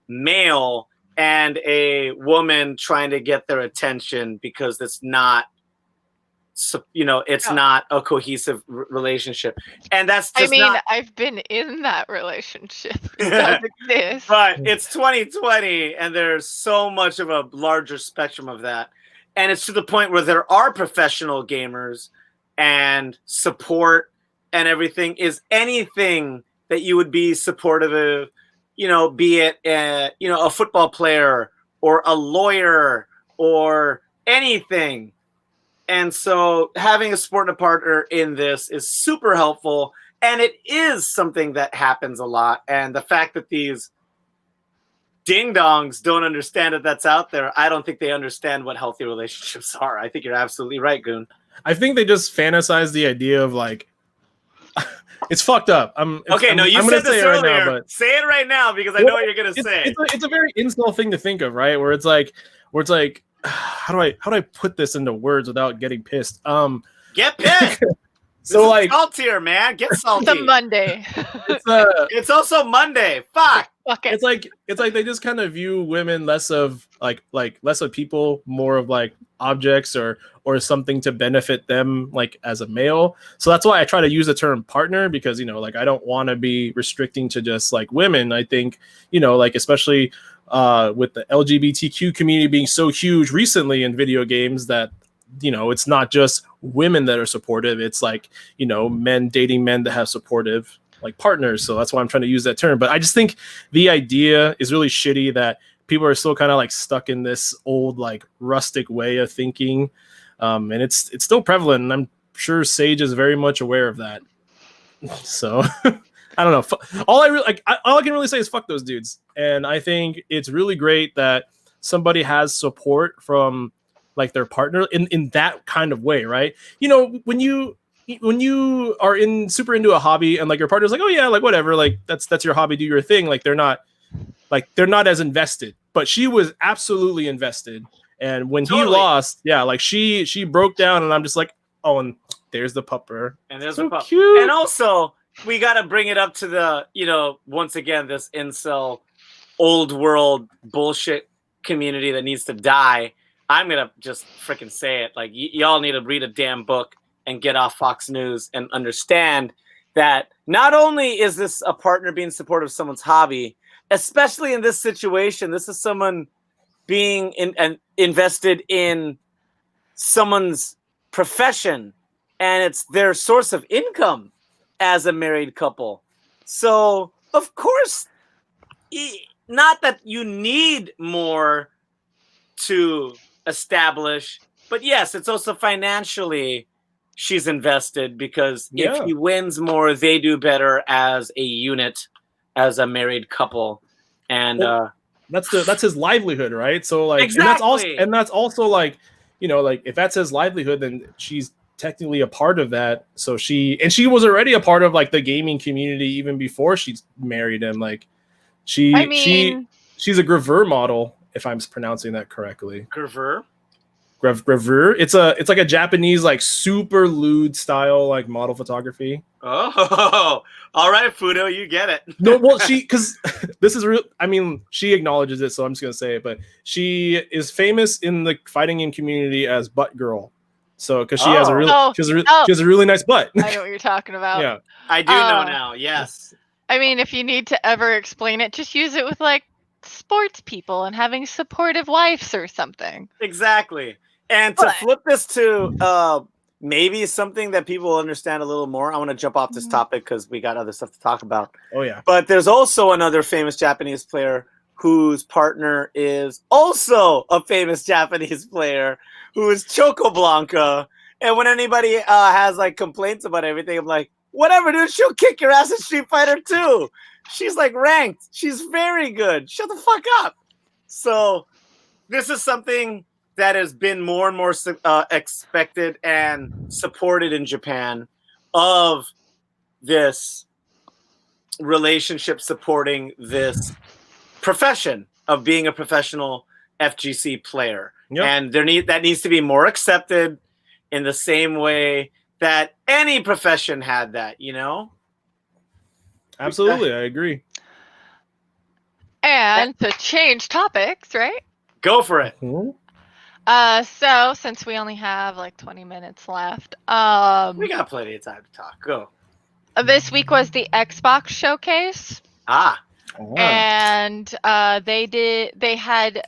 Speaker 3: male and a woman trying to get their attention because it's not, you know, it's not a cohesive relationship. And that's just
Speaker 1: I've been in that relationship. It does exist.
Speaker 3: But it's 2020, and there's so much of a larger spectrum of that. And it's to the point where there are professional gamers, and support and everything is anything that you would be supportive of, you know, be it a football player or a lawyer or anything. And so having a sport partner in this is super helpful, and it is something that happens a lot. And the fact that these ding-dongs don't understand that that's out there, I don't think they understand what healthy relationships are. I think you're absolutely right, Goon.
Speaker 2: I think they just fantasize the idea of like it's fucked up.
Speaker 3: You said this earlier. Right now, but say it right now because I know what you're gonna say.
Speaker 2: It's a very incel thing to think of, right? Where it's like how do I put this into words without getting pissed?
Speaker 3: Get pissed.
Speaker 2: So like
Speaker 3: saltier, man. Get salty.
Speaker 1: It's a Monday.
Speaker 3: It's also Monday. Fuck.
Speaker 1: Okay.
Speaker 2: It's like they just kind of view women less of less of people, more of like objects or something to benefit them like as a male. So that's why I try to use the term partner, because you know, like I don't want to be restricting to just like women. I think, you know, like especially with the LGBTQ community being so huge recently in video games, that you know, it's not just women that are supportive. It's like, you know, men dating men that have supportive like partners. So that's why I'm trying to use that term. But I just think the idea is really shitty that people are still kind of like stuck in this old like rustic way of thinking. And it's still prevalent. And I'm sure Sage is very much aware of that. So I don't know. All I can really say is fuck those dudes. And I think it's really great that somebody has support from like their partner in that kind of way, right? You know, when you are super into a hobby and like your partner's like, oh yeah, like whatever, like that's your hobby, do your thing. Like they're not as invested, but she was absolutely invested. And when he lost, yeah, like she broke down, and I'm just like, oh, and there's the pupper.
Speaker 3: And there's
Speaker 2: so
Speaker 3: the pup.
Speaker 2: Cute.
Speaker 3: And also we got to bring it up to the, you know, once again, this incel old world bullshit community that needs to die. I'm going to just freaking say it. Like, y'all need to read a damn book and get off Fox News and understand that not only is this a partner being supportive of someone's hobby, especially in this situation, this is someone being invested in someone's profession, and it's their source of income as a married couple. So, of course, not that you need more to establish, but yes, it's also financially she's invested, because if he wins more, they do better as a unit, as a married couple. And
Speaker 2: that's his livelihood, right? So like,
Speaker 3: exactly.
Speaker 2: and that's also like, you know, like if that's his livelihood, then she's technically a part of that. So she was already a part of like the gaming community even before she married him. Like she's a graveur model, if I'm pronouncing that correctly.
Speaker 3: Graveur?
Speaker 2: gravure. It's like a Japanese like super lewd style like model photography.
Speaker 3: Oh, all right, Fudo, you get it.
Speaker 2: No, well, because this is real. I mean, she acknowledges it, so I'm just gonna say it. But she is famous in the fighting game community as Butt Girl. So, because she has a really,
Speaker 1: Oh.
Speaker 2: she has a really nice butt.
Speaker 1: I know what you're talking about.
Speaker 2: Yeah,
Speaker 3: I do know now. Yes.
Speaker 1: I mean, if you need to ever explain it, just use it with like sports people and having supportive wives or something.
Speaker 3: Exactly. And to flip this to maybe something that people understand a little more, I want to jump off this topic because we got other stuff to talk about.
Speaker 2: Oh yeah.
Speaker 3: But there's also another famous Japanese player whose partner is also a famous Japanese player who is Chocoblanca. And when anybody has like complaints about everything, I'm like, whatever, dude, she'll kick your ass in Street Fighter 2. She's like ranked. She's very good. Shut the fuck up. So this is something that has been more and more expected and supported in Japan of this relationship supporting this profession of being a professional FGC player.
Speaker 2: Yep.
Speaker 3: And that needs to be more accepted in the same way that any profession had that, you know?
Speaker 2: Absolutely, I agree.
Speaker 1: And to change topics, right?
Speaker 3: Go for it.
Speaker 2: Mm-hmm.
Speaker 1: So since we only have like 20 minutes left,
Speaker 3: We got plenty of time to talk. Go.
Speaker 1: This week was the Xbox showcase. And they had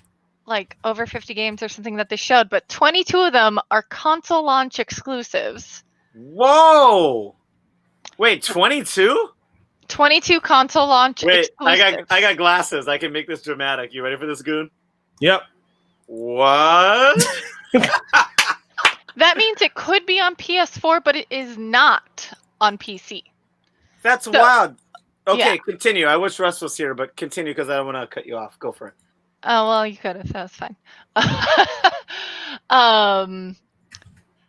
Speaker 1: like over 50 games or something that they showed, but 22 of them are console launch exclusives.
Speaker 3: Whoa! Wait, 22?
Speaker 1: 22 console launch exclusives.
Speaker 3: I got glasses. I can make this dramatic. You ready for this, Goon?
Speaker 2: Yep.
Speaker 3: What?
Speaker 1: That means it could be on PS4, but it is not on PC.
Speaker 3: That's wild. Okay,
Speaker 1: yeah.
Speaker 3: Continue. I wish Russ was here, but continue because I don't want to cut you off. Go for it.
Speaker 1: Oh, well, you could have. That was fine.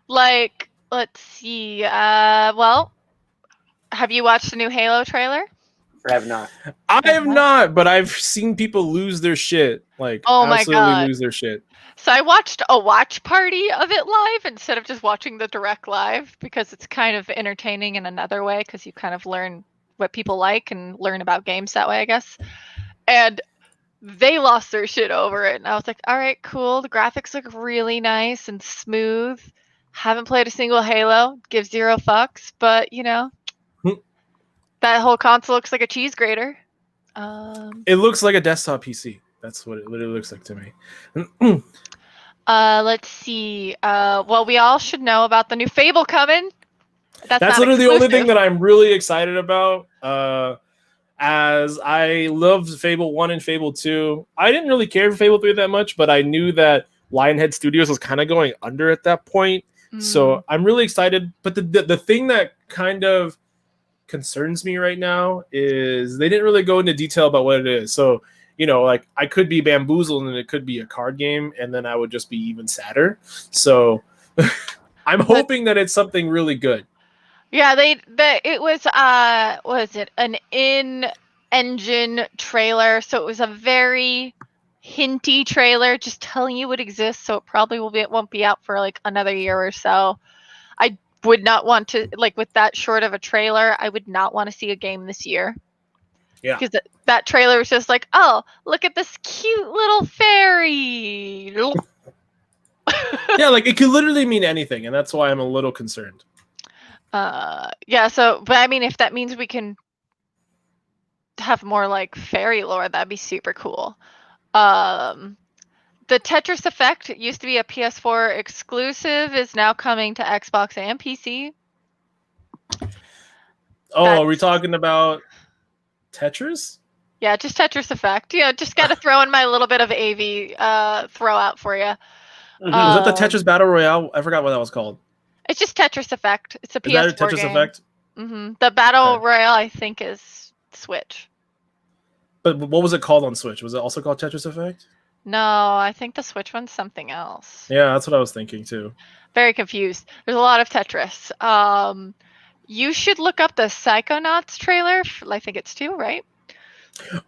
Speaker 1: Like, let's see. Well, have you watched the new Halo trailer?
Speaker 3: I have not.
Speaker 2: I have not, but I've seen people lose their shit. Like,
Speaker 1: oh my
Speaker 2: absolutely
Speaker 1: God.
Speaker 2: lose their shit.
Speaker 1: So I watched a watch party of it live instead of just watching the direct live because it's kind of entertaining in another way because you kind of learn what people like and learn about games that way, I guess. And they lost their shit over it. And I was like, all right, cool. The graphics look really nice and smooth. Haven't played a single Halo. Give zero fucks. But, you know, that whole console looks like a cheese grater.
Speaker 2: It looks like a desktop PC. That's what it literally looks like to me.
Speaker 1: Let's see. Well, we all should know about the new Fable coming.
Speaker 2: That's literally the only thing that I'm really excited about. As I loved Fable 1 and Fable 2. I didn't really care for Fable 3 that much, but I knew that Lionhead Studios was kind of going under at that point. So I'm really excited. But the thing that kind of concerns me right now is they didn't really go into detail about what it is. So, you know, like I could be bamboozled and it could be a card game and then I would just be even sadder. So I'm hoping that it's something really good.
Speaker 1: Yeah, it was it an in-engine trailer, so it was a very hinty trailer, just telling you it exists, so it probably won't be out for like another year or so. I would not want to, like, with that short of a trailer, I would not want to see a game this year.
Speaker 2: Yeah.
Speaker 1: Because that trailer was just like, oh, look at this cute little fairy.
Speaker 2: Yeah, like it could literally mean anything, and that's why I'm a little concerned.
Speaker 1: Yeah, so, but I mean, if that means we can have more like fairy lore, that'd be super cool. The Tetris Effect, it used to be a PS4 exclusive, is now coming to Xbox and PC.
Speaker 2: Oh, are we talking about Tetris?
Speaker 1: Yeah, just Tetris Effect. Yeah, just got to throw in my little bit of AV throw out for you.
Speaker 2: Was that the Tetris Battle Royale? I forgot what that was called.
Speaker 1: It's just Tetris Effect. It's a PS4
Speaker 2: Is that a Tetris
Speaker 1: game.
Speaker 2: Effect?
Speaker 1: Mm-hmm. The Battle Royale, I think, is Switch.
Speaker 2: But what was it called on Switch? Was it also called Tetris Effect?
Speaker 1: No, I think the Switch one's something else.
Speaker 2: Yeah, that's what I was thinking too.
Speaker 1: Very confused. There's a lot of Tetris. You should look up the Psychonauts trailer. I think it's 2, right?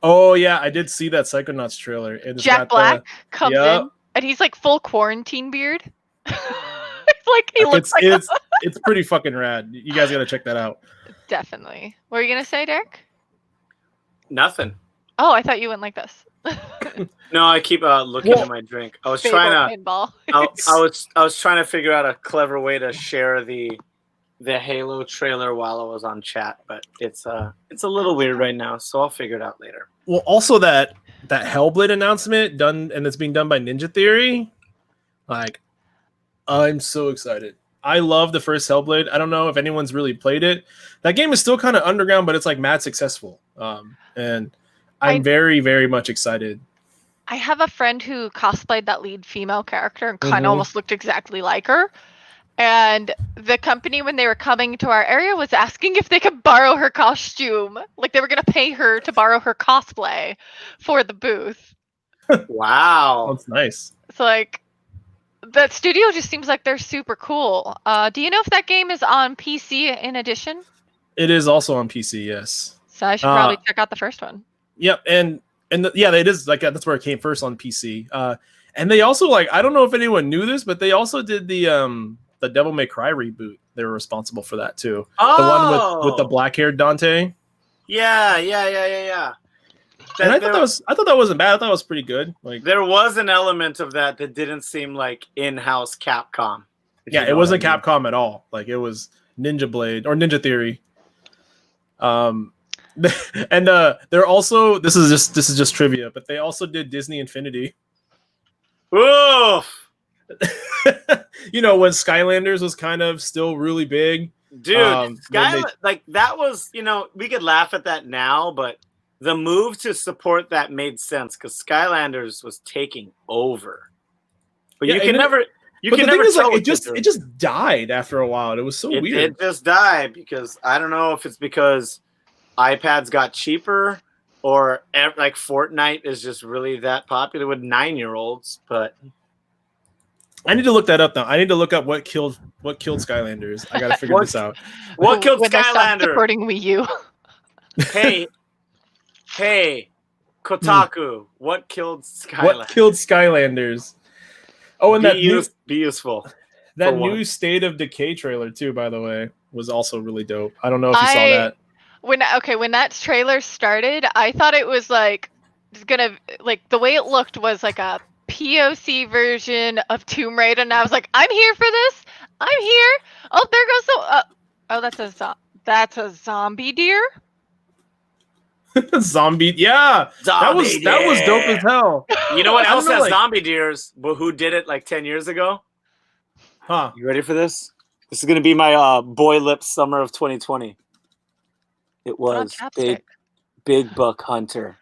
Speaker 2: Oh yeah, I did see that Psychonauts trailer. And
Speaker 1: Jack Black comes in, and he's like full quarantine beard. Like he looks like
Speaker 2: it's pretty fucking rad. You guys got to check that out.
Speaker 1: Definitely. What were you gonna say, Derek?
Speaker 3: Nothing.
Speaker 1: Oh, I thought you went like this.
Speaker 3: No, I keep looking at my drink. I was trying to.
Speaker 1: Pinball.
Speaker 3: I was trying to figure out a clever way to share the Halo trailer while I was on chat, but it's a little weird right now, so I'll figure it out later.
Speaker 2: Well, also that Hellblade announcement done, and it's being done by Ninja Theory. Like, I'm so excited. I love the first Hellblade. I don't know if anyone's really played it. That game is still kind of underground, but it's like mad successful. And I'm very, very much excited.
Speaker 1: I have a friend who cosplayed that lead female character and kind of almost looked exactly like her. And the company, when they were coming to our area, was asking if they could borrow her costume. Like, they were going to pay her to borrow her cosplay for the booth.
Speaker 3: Wow.
Speaker 2: That's nice.
Speaker 1: So, like, that studio just seems like they're super cool. Do you know if that game is on PC in addition?
Speaker 2: It is also on PC, yes.
Speaker 1: So I should probably check out the first one.
Speaker 2: Yep, and it is like that's where it came first on PC. And they also, like, I don't know if anyone knew this, but they also did the Devil May Cry reboot. They were responsible for that too.
Speaker 3: Oh!
Speaker 2: The one with the black-haired Dante.
Speaker 3: Yeah.
Speaker 2: And I thought that wasn't bad. I thought it was pretty good. Like,
Speaker 3: there was an element of that didn't seem like in-house Capcom.
Speaker 2: Yeah, it wasn't Capcom at all. Like, it was Ninja Blade or Ninja Theory. And they're also this is just trivia, but they also did Disney Infinity.
Speaker 3: Oof.
Speaker 2: You know, when Skylanders was kind of still really big.
Speaker 3: Dude, like that was, you know, we could laugh at that now, but the move to support that made sense because Skylanders was taking over. But you can never tell
Speaker 2: it just died after a while. It was so weird.
Speaker 3: It just died because I don't know if it's because iPads got cheaper or like Fortnite is just really that popular with 9-year-olds, but
Speaker 2: I need to look that up now. I need to look up what killed Skylanders. I gotta figure this out.
Speaker 3: What killed
Speaker 1: when
Speaker 3: Skylanders?
Speaker 1: Supporting Wii U.
Speaker 3: Hey, Kotaku. What killed Skylanders?
Speaker 2: What killed Skylanders? Oh, and
Speaker 3: be useful.
Speaker 2: That new State of Decay trailer too, by the way, was also really dope. I don't know if you saw that.
Speaker 1: When that trailer started, I thought it was like gonna, like, the way it looked was like a POC version of Tomb Raider, and I was like, I'm here for this. I'm here. Oh, there goes that's a zombie deer.
Speaker 2: Zombie, yeah. That was dope as hell.
Speaker 3: You know what else has zombie deers? But who did it like 10 years ago?
Speaker 2: Huh?
Speaker 3: You ready for this? This is gonna be my boy lips summer of 2020. It was Big Buck Hunter.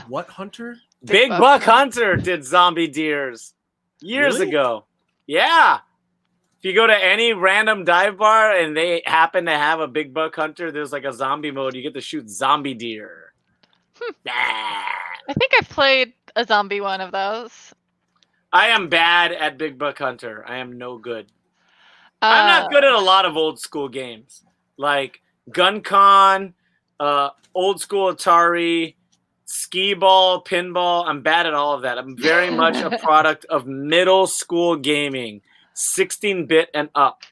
Speaker 2: What Hunter?
Speaker 3: Big Buck Hunter did zombie deers years ago. Yeah. If you go to any random dive bar and they happen to have a Big Buck Hunter, there's like a zombie mode. You get to shoot zombie deer.
Speaker 1: I think I've played a zombie one of those.
Speaker 3: I am bad at Big Buck Hunter. I am no good. I'm not good at a lot of old school games. Like Gun Con, old school Atari, skee ball, pinball. I'm bad at all of that. I'm very much a product of middle school gaming, 16-bit and up.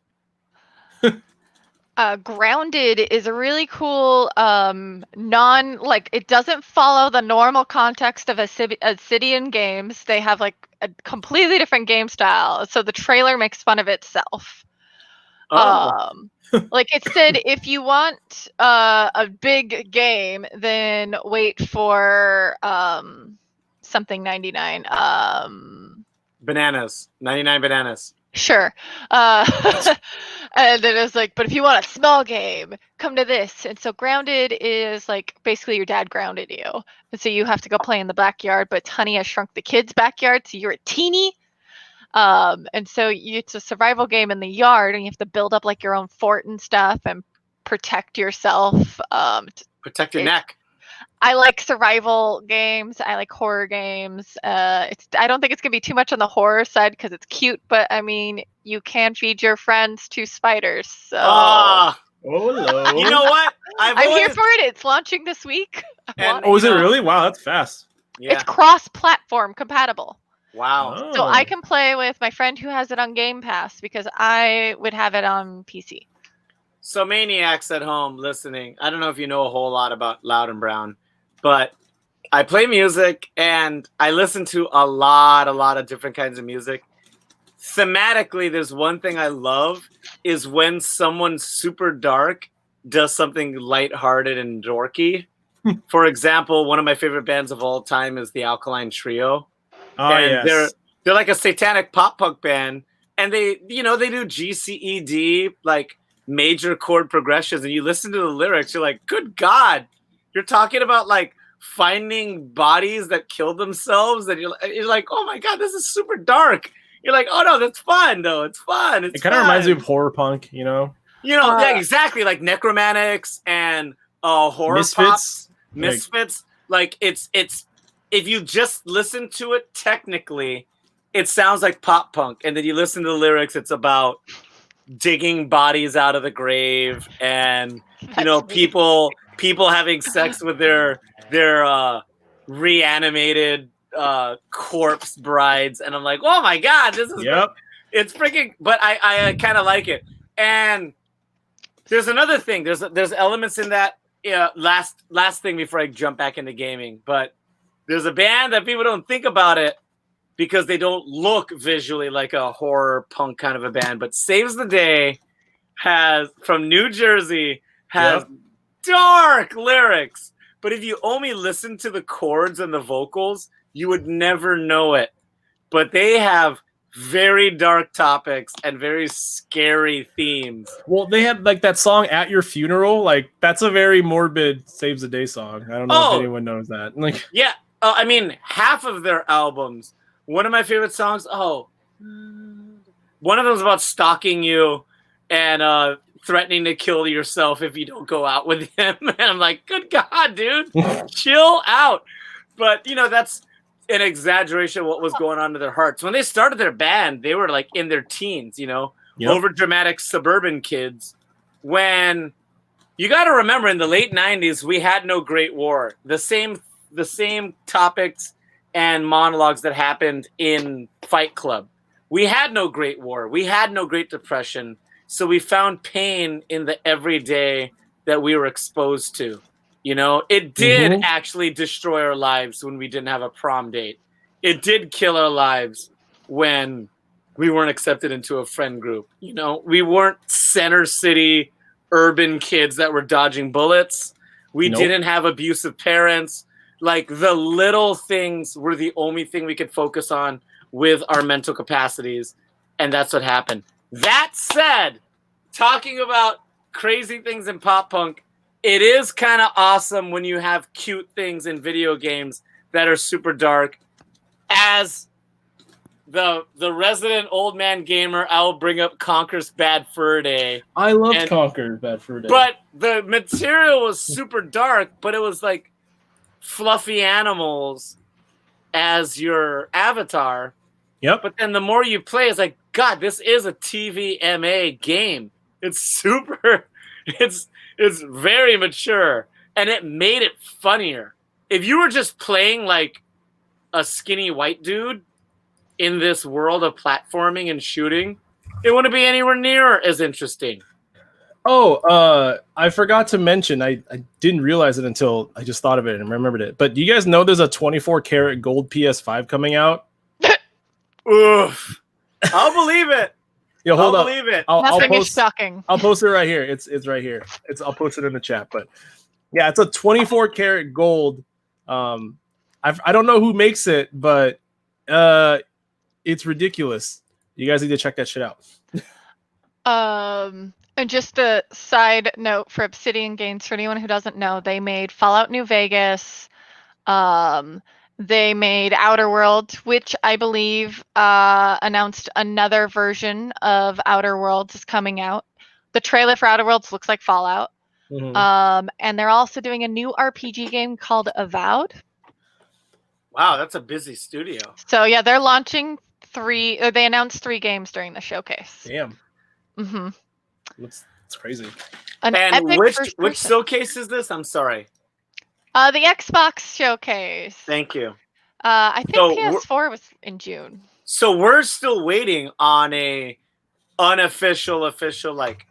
Speaker 1: Grounded is a really cool it doesn't follow the normal context of Obsidian games. They have like a completely different game style, so the trailer makes fun of itself. Like it said, if you want a big game, then wait for something 99.
Speaker 3: Bananas. 99 bananas.
Speaker 1: Sure. And then it's like, but if you want a small game, come to this. And so Grounded is like basically your dad grounded you. And so you have to go play in the backyard, but Honey, I Shrunk the Kids backyard. So you're a teeny. And so it's a survival game in the yard, and you have to build up like your own fort and stuff and protect yourself.
Speaker 3: Protect your neck.
Speaker 1: I like survival games. I like horror games. I don't think it's gonna be too much on the horror side because it's cute, but I mean, you can feed your friends to spiders. So.
Speaker 2: Hello.
Speaker 3: You know what?
Speaker 1: I'm here for it. It's launching this week.
Speaker 2: Is it really? Wow, that's fast.
Speaker 3: Yeah.
Speaker 1: It's cross-platform compatible.
Speaker 3: Wow.
Speaker 1: So
Speaker 2: Oh.
Speaker 1: I can play with my friend who has it on Game Pass because I would have it on PC.
Speaker 3: So Maniacs at home listening. I don't know if you know a whole lot about Loud and Brown, but I play music and I listen to a lot of different kinds of music. Thematically, there's one thing I love is when someone super dark does something lighthearted and dorky. For example, one of my favorite bands of all time is the Alkaline Trio.
Speaker 2: Oh,
Speaker 3: And
Speaker 2: yes.
Speaker 3: they're like a satanic pop punk band, and they do GCED, like major chord progressions, and you listen to the lyrics, you're like, good God, you're talking about like finding bodies that killed themselves, and you're like, oh my God, this is super dark. You're like, oh no, that's fun though. It's fun. It's
Speaker 2: It kind of reminds me of horror punk, you know?
Speaker 3: yeah, exactly, like Necromantics and horror
Speaker 2: Misfits.
Speaker 3: Misfits. Like it's if you just listen to it technically, it sounds like pop punk, and then you listen to the lyrics, it's about digging bodies out of the grave, and people having sex with their reanimated corpse brides, and I'm like, oh my God, this is it's freaking. But I kind of like it. And there's another thing. There's elements in that. Yeah, last thing before I jump back into gaming, but there's a band that people don't think about it because they don't look visually like a horror punk kind of a band. But Saves the Day from New Jersey has dark lyrics. But if you only listen to the chords and the vocals, you would never know it. But they have very dark topics and very scary themes.
Speaker 2: Well, they had like that song "At Your Funeral." Like that's a very morbid Saves the Day song. I don't know if anyone knows that. Like,
Speaker 3: yeah, I mean, half of their albums. One of my favorite songs. Oh, one of them is about stalking you and threatening to kill yourself if you don't go out with him. And I'm like, good God, dude, chill out. But that's an exaggeration of what was going on in their hearts. When they started their band, they were like in their teens, over dramatic suburban kids. When you got to remember, in the late 90s, we had no Great War. The same topics and monologues that happened in Fight Club. We had no Great War. We had no Great Depression. So we found pain in the everyday that we were exposed to. It did actually destroy our lives when we didn't have a prom date. It did kill our lives when we weren't accepted into a friend group. We weren't center city urban kids that were dodging bullets. We didn't have abusive parents. Like, the little things were the only thing we could focus on with our mental capacities. And that's what happened. That said, talking about crazy things in pop punk, it is kind of awesome when you have cute things in video games that are super dark. As the resident old man gamer, I will bring up Conker's Bad Fur Day.
Speaker 2: I loved Conker's Bad Fur Day.
Speaker 3: But the material was super dark, but it was like fluffy animals as your avatar.
Speaker 2: Yep.
Speaker 3: But then the more you play, it's like, God, this is a TVMA game. It's super... It's very mature, and it made it funnier. If you were just playing like a skinny white dude in this world of platforming and shooting, it wouldn't be anywhere near as interesting.
Speaker 2: Oh, I forgot to mention, I didn't realize it until I just thought of it and remembered it. But do you guys know there's a 24 karat gold PS5 coming out?
Speaker 3: Oof. I'll believe it.
Speaker 2: Yo, hold up.
Speaker 3: Believe it.
Speaker 1: Nothing is shocking.
Speaker 2: I'll post it right here. It's right here. I'll post it in the chat. But yeah, it's a 24 karat gold. I don't know who makes it, but it's ridiculous. You guys need to check that shit out.
Speaker 1: And just a side note for Obsidian Games, for anyone who doesn't know, they made Fallout New Vegas. They made Outer Worlds, which I believe announced another version of Outer Worlds is coming out. The trailer for Outer Worlds looks like Fallout. And they're also doing a new RPG game called Avowed.
Speaker 3: Wow, that's a busy studio.
Speaker 1: So yeah, they're launching they announced 3 games during the showcase.
Speaker 2: Damn.
Speaker 1: Mm-hmm.
Speaker 2: It's crazy.
Speaker 3: And which showcase is this? I'm sorry.
Speaker 1: The Xbox showcase.
Speaker 3: Thank you.
Speaker 1: I think
Speaker 3: So
Speaker 1: PS4 was in June.
Speaker 3: So we're still waiting on a official like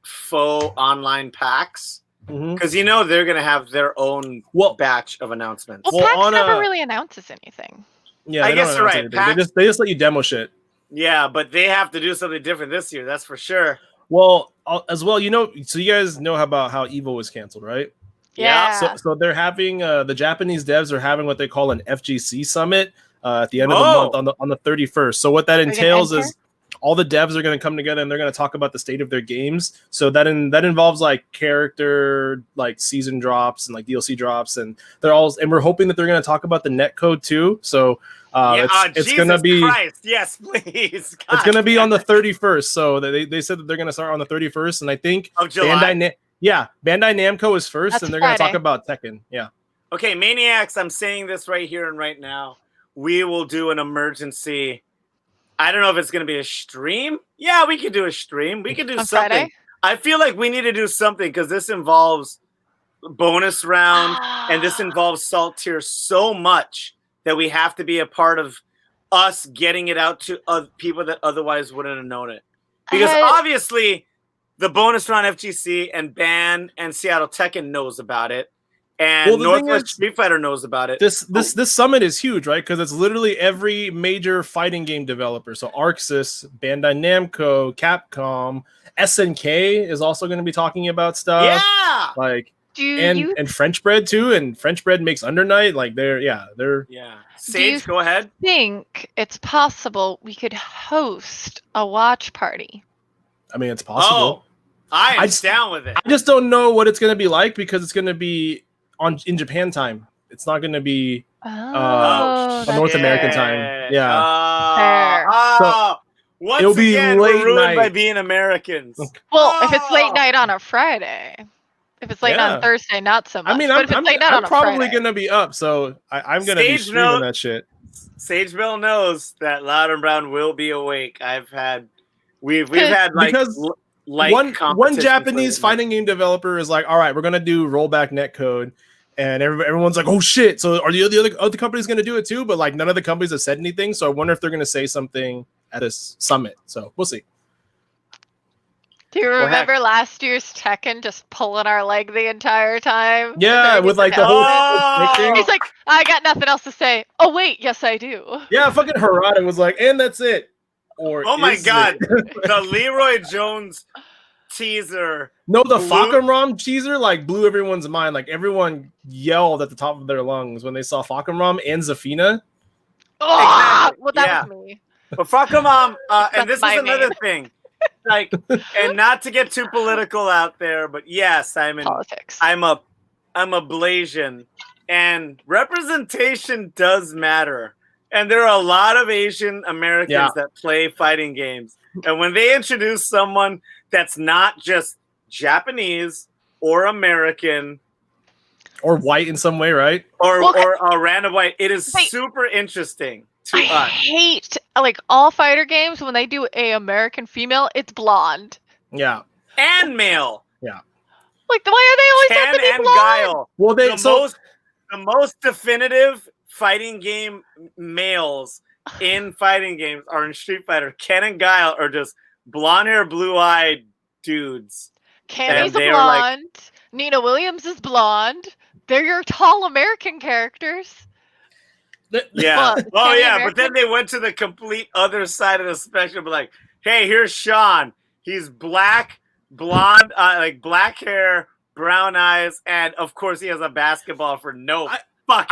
Speaker 3: faux online packs because they're gonna have their own batch of announcements.
Speaker 1: Well, PAX never really announces anything.
Speaker 2: Yeah,
Speaker 3: I guess you're right.
Speaker 2: PAX, they just let you demo shit.
Speaker 3: Yeah, but they have to do something different this year. That's for sure.
Speaker 2: Well, as well, so you guys know about how Evo was canceled, right?
Speaker 1: Yeah.
Speaker 2: So they're having the Japanese devs are having what they call an FGC summit at the end of the month on the 31st. So what that entails is all the devs are going to come together and they're going to talk about the state of their games. So that involves like character, like season drops and like DLC drops, and we're hoping that they're going to talk about the netcode too. So it's going to be
Speaker 3: Christ. Yes, please. God,
Speaker 2: it's going to be on the 31st. So they said that they're going to start on the 31st, and I think
Speaker 3: of July.
Speaker 2: Bandai Namco is first.
Speaker 1: That's
Speaker 2: and they're
Speaker 1: Friday.
Speaker 2: going to talk about Tekken. Yeah.
Speaker 3: Okay, Maniacs, I'm saying this right here and right now. We will do an emergency. I don't know if it's going to be a stream. Yeah, we could do a stream. We could do
Speaker 1: on
Speaker 3: something.
Speaker 1: Friday?
Speaker 3: I feel like we need to do something because this involves bonus round and this involves Salt Tier so much that we have to be a part of us getting it out to people that otherwise wouldn't have known it. Because obviously the bonus round FGC and Ban and Seattle Tekken knows about it. And Northwest Street Fighter knows about it.
Speaker 2: This summit is huge, right? Because it's literally every major fighting game developer. So Arxis, Bandai Namco, Capcom, SNK is also going to be talking about stuff.
Speaker 3: Yeah,
Speaker 2: like and French Bread too. And French Bread makes Under Night. Like they're.
Speaker 3: Sage, go ahead.
Speaker 1: Think it's possible we could host a watch party?
Speaker 2: I mean, it's possible.
Speaker 3: I'm down with it.
Speaker 2: I just don't know what it's going to be like because it's going to be in Japan time. It's not going to be North American time. Yeah.
Speaker 1: Fair.
Speaker 3: Once
Speaker 2: it'll be
Speaker 3: again,
Speaker 2: late
Speaker 3: we're ruined
Speaker 2: night
Speaker 3: by being Americans.
Speaker 1: Well, if it's late night on a Friday, if it's late night on Thursday, not so much.
Speaker 2: I mean,
Speaker 1: but if it's late night on a
Speaker 2: probably going to be up, so I'm going to be streaming that shit.
Speaker 3: Sage Bill knows that Loud and Brown will be awake. We've had like
Speaker 2: because one Japanese fighting game developer is like, all right, we're going to do rollback netcode. And everyone's like, oh shit. So are the other companies going to do it too? But like none of the companies have said anything. So I wonder if they're going to say something at a summit. So we'll see.
Speaker 1: Do you remember last year's Tekken just pulling our leg the entire time?
Speaker 2: Yeah, with like the whole thing.
Speaker 1: He's like, I got nothing else to say. Oh wait, yes I do.
Speaker 2: Yeah, fucking Harada was like, and that's it. Or
Speaker 3: oh my god, the Leroy Jones teaser.
Speaker 2: No, the Fakam teaser like blew everyone's mind. Like everyone yelled at the top of their lungs when they saw Fakam and Zafina.
Speaker 1: Oh, well, that was me.
Speaker 3: But Fakam, and this is another thing. Like, and not to get too political out there, but yes,
Speaker 1: politics.
Speaker 3: I'm a Blasian, and representation does matter. And there are a lot of Asian Americans that play fighting games. And when they introduce someone that's not just Japanese or American
Speaker 2: or white in some way, right?
Speaker 3: Or a random white, it is super interesting to us.
Speaker 1: I hate like all fighter games when they do a American female, it's blonde.
Speaker 2: Yeah.
Speaker 3: And male.
Speaker 2: Yeah.
Speaker 1: Like why are they always have to be blonde?
Speaker 3: Guile.
Speaker 2: Well,
Speaker 3: the most definitive fighting game males in fighting games are in Street Fighter. Ken and Guile are just blonde hair, blue-eyed dudes.
Speaker 1: Cammy's a blonde. Nina Williams is blonde. They're your tall American characters.
Speaker 3: Yeah. But then they went to the complete other side of the spectrum. Like, hey, here's Sean. He's black, blonde, like black hair, brown eyes, and of course he has a basketball for no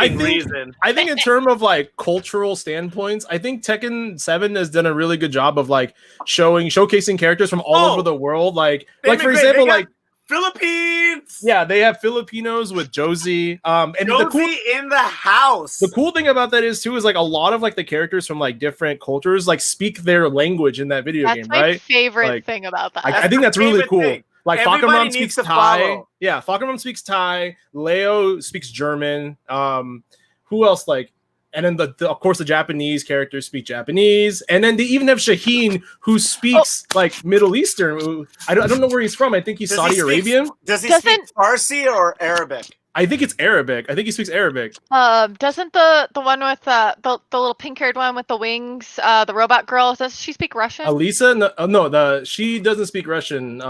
Speaker 3: reason.
Speaker 2: I think in terms of like cultural standpoints, I think Tekken 7 has done a really good job of like showcasing characters from all over the world. Like for example, like
Speaker 3: Philippines.
Speaker 2: Yeah, they have Filipinos with Josie. And
Speaker 3: Josie in the house.
Speaker 2: The cool thing about that is like a lot of like the characters from like different cultures like speak their language in that video game, right?
Speaker 1: That's my favorite thing about that.
Speaker 2: I think that's really cool.
Speaker 3: Thing.
Speaker 2: Like Fakam speaks Thai. Yeah, Fakam speaks Thai. Leo speaks German. Who else? Like, and then of course the Japanese characters speak Japanese, and then they even have Shaheen who speaks like Middle Eastern. I don't know where he's from. I think he's Saudi Arabian.
Speaker 3: Does he speak Farsi or Arabic?
Speaker 2: I think it's Arabic. I think he speaks Arabic.
Speaker 1: Doesn't the one with the little pink-haired one with the wings, the robot girl, does she speak Russian?
Speaker 2: Alisa? No, she doesn't speak Russian.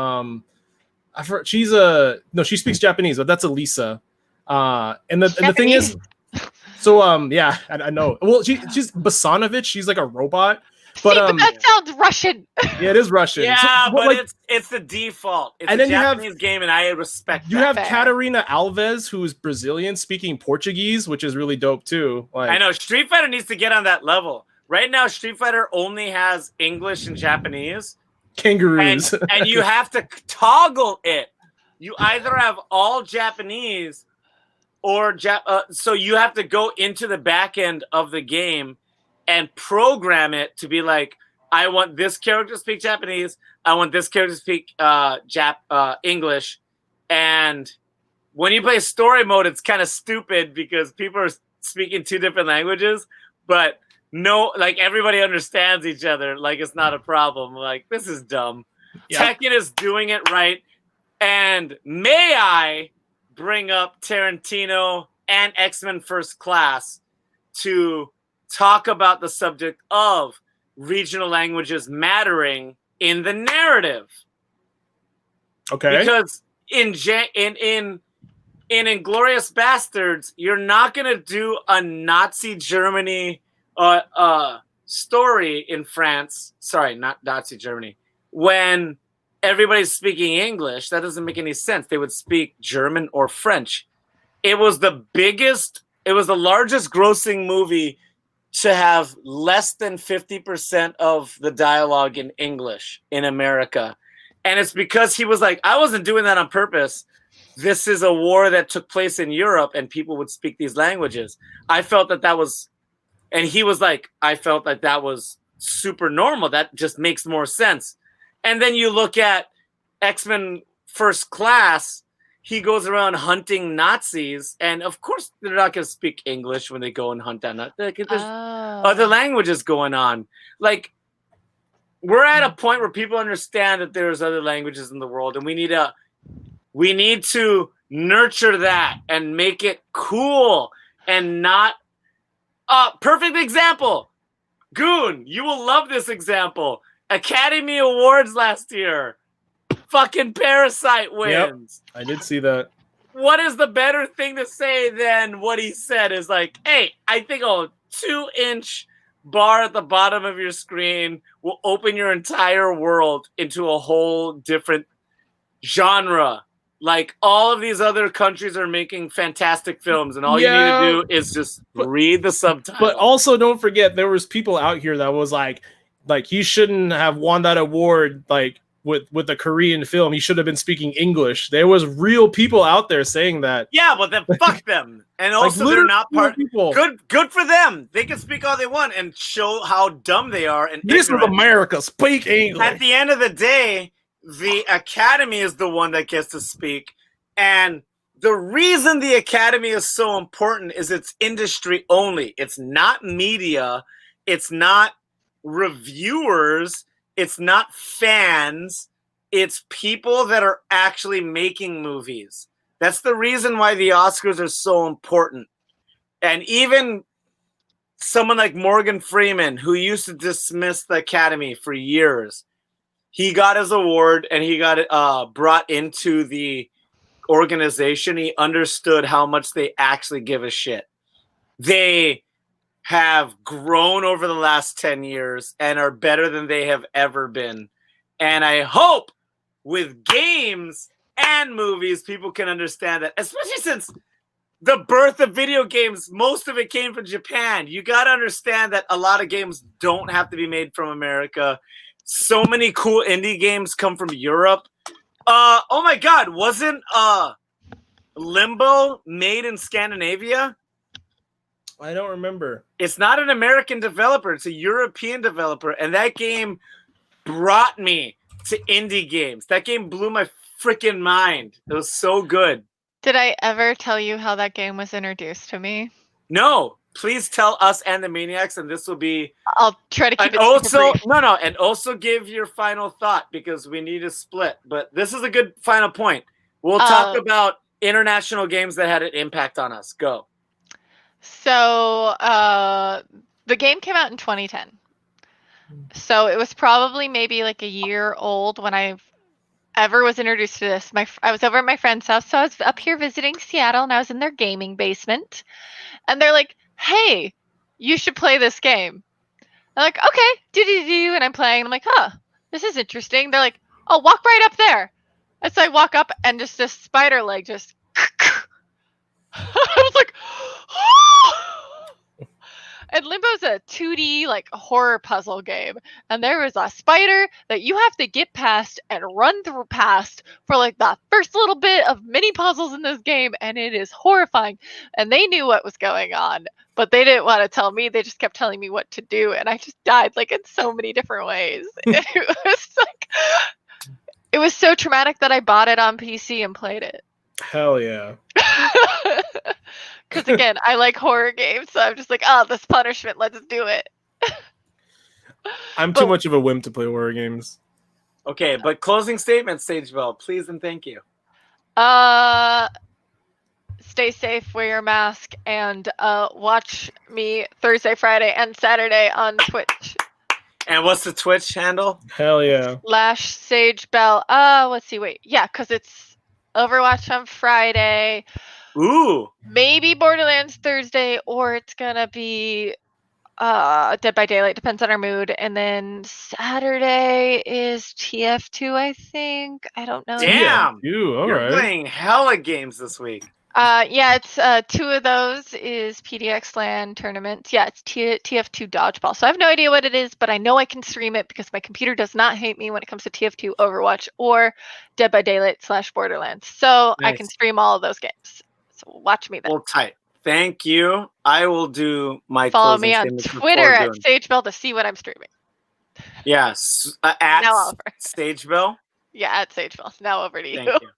Speaker 2: She speaks Japanese, but that's Alisa. And the thing is, so yeah, I know. Well, she's Basanovich. She's like a robot. But
Speaker 1: that sounds Russian.
Speaker 2: Yeah, it is Russian.
Speaker 3: Yeah, but it's the default. It's a Japanese game, and I respect that.
Speaker 2: You have Catarina Alves, who is Brazilian, speaking Portuguese, which is really dope too.
Speaker 3: I know Street Fighter needs to get on that level. Right now, Street Fighter only has English and Japanese.
Speaker 2: Kangaroos.
Speaker 3: And you have to toggle it. You either have all Japanese or so you have to go into the back end of the game and program it to be like, I want this character to speak Japanese. I want this character to speak English. And when you play story mode, it's kind of stupid because people are speaking two different languages, but everybody understands each other. Like, it's not a problem. Like, this is dumb. Yep. Tekken is doing it right. And may I bring up Tarantino and X-Men First Class to talk about the subject of regional languages mattering in the narrative.
Speaker 2: Okay.
Speaker 3: Because in Inglourious Bastards, you're not going to do a Nazi Germany story in France. Sorry, not Nazi Germany. When everybody's speaking English, that doesn't make any sense. They would speak German or French. It was the largest grossing movie to have less than 50% of the dialogue in English in America. And it's because he was like, I wasn't doing that on purpose. This is a war that took place in Europe and people would speak these languages. I felt that was, and he was like, I felt like that was super normal. That just makes more sense. And then you look at X-Men First Class, he goes around hunting Nazis, and of course they're not going to speak English when they go and hunt down Nazis. There's other languages going on. Like, we're at a point where people understand that there's other languages in the world, and we need to nurture that and make it cool and not. Perfect example, Goon. You will love this example. Academy Awards last year. Fucking Parasite wins.
Speaker 2: Yep, I did see that.
Speaker 3: What is the better thing to say than what he said is like, hey, I think a 2-inch bar at the bottom of your screen will open your entire world into a whole different genre. Like, all of these other countries are making fantastic films, and all you need to do is just read the subtitles.
Speaker 2: But also, don't forget, there was people out here that was like he shouldn't have won that award, like, with a Korean film. He should have been speaking English. There was real people out there saying that.
Speaker 3: Yeah, but then fuck them. And also, like, they're not part. Good for them. They can speak all they want and show how dumb they are. And
Speaker 2: this is America. Speak English.
Speaker 3: At the end of the day, the Academy is the one that gets to speak. And the reason the Academy is so important is it's industry only. It's not media. It's not reviewers. It's not fans. It's people that are actually making movies. That's the reason why the Oscars are so important. And even someone like Morgan Freeman, who used to dismiss the Academy for years, he got his award and he got it brought into the organization. He understood how much they actually give a shit. They have grown over the last 10 years and are better than they have ever been. And I hope with games and movies, people can understand that, especially since the birth of video games, most of it came from Japan. You got to understand that a lot of games don't have to be made from America. So many cool indie games come from Europe. Oh my God, wasn't Limbo made in Scandinavia?
Speaker 2: I don't remember.
Speaker 3: It's not an American developer. It's a European developer. And that game brought me to indie games. That game blew my freaking mind. It was so good.
Speaker 1: Did I ever tell you how that game was introduced to me?
Speaker 3: No. Please tell us and the Maniacs, and this will be...
Speaker 1: I'll try to keep it
Speaker 3: also
Speaker 1: brief.
Speaker 3: No, and also give your final thought, because we need a split. But this is a good final point. We'll talk about international games that had an impact on us. Go.
Speaker 1: So the game came out in 2010. So it was probably maybe like a year old when I ever was introduced to this. I was over at my friend's house, so I was up here visiting Seattle, and I was in their gaming basement, and they're like, "Hey, you should play this game." I'm like, "Okay, do," and I'm playing. And I'm like, "Huh, this is interesting." They're like, "Oh, walk right up there." And so I walk up, and just this spider leg just. I was like, and Limbo's a 2D like horror puzzle game, and there was a spider that you have to get past and run through past for like the first little bit of mini puzzles in this game, and it is horrifying. And they knew what was going on, but they didn't want to tell me. They just kept telling me what to do, and I just died like in so many different ways. It was so traumatic that I bought it on PC and played it.
Speaker 2: Hell yeah.
Speaker 1: Because again, I like horror games, so I'm just like, oh, this punishment, let's do it.
Speaker 2: I'm too much of a wimp to play horror games.
Speaker 3: Okay, but closing statement, Sage Bell, please and thank you.
Speaker 1: Stay safe, wear your mask, and watch me Thursday, Friday, and Saturday on Twitch.
Speaker 3: And what's the Twitch handle?
Speaker 2: Hell yeah.
Speaker 1: /SageBell. Let's see, wait. Yeah, because it's Overwatch on Friday.
Speaker 3: Ooh.
Speaker 1: Maybe Borderlands Thursday, or it's gonna be Dead by Daylight. Depends on our mood. And then Saturday is TF2, I think. I don't know.
Speaker 3: Damn.
Speaker 2: You're
Speaker 3: You're playing hella games this week.
Speaker 1: Yeah, it's 2 of those is PDX LAN tournaments. Yeah, it's TF2 dodgeball. So I have no idea what it is, but I know I can stream it because my computer does not hate me when it comes to TF2 Overwatch or Dead by Daylight / Borderlands. So
Speaker 3: Nice.
Speaker 1: I can stream all of those games. So watch me then.
Speaker 3: Well, tight. Thank you. I will do my
Speaker 1: Follow
Speaker 3: closing
Speaker 1: me on
Speaker 3: statements
Speaker 1: Twitter
Speaker 3: before
Speaker 1: at
Speaker 3: doing-
Speaker 1: SageBell to see what I'm streaming.
Speaker 3: Yes, at
Speaker 1: Now Oliver.
Speaker 3: SageBell.
Speaker 1: Yeah, at SageBell. Now over to you.
Speaker 3: Thank you.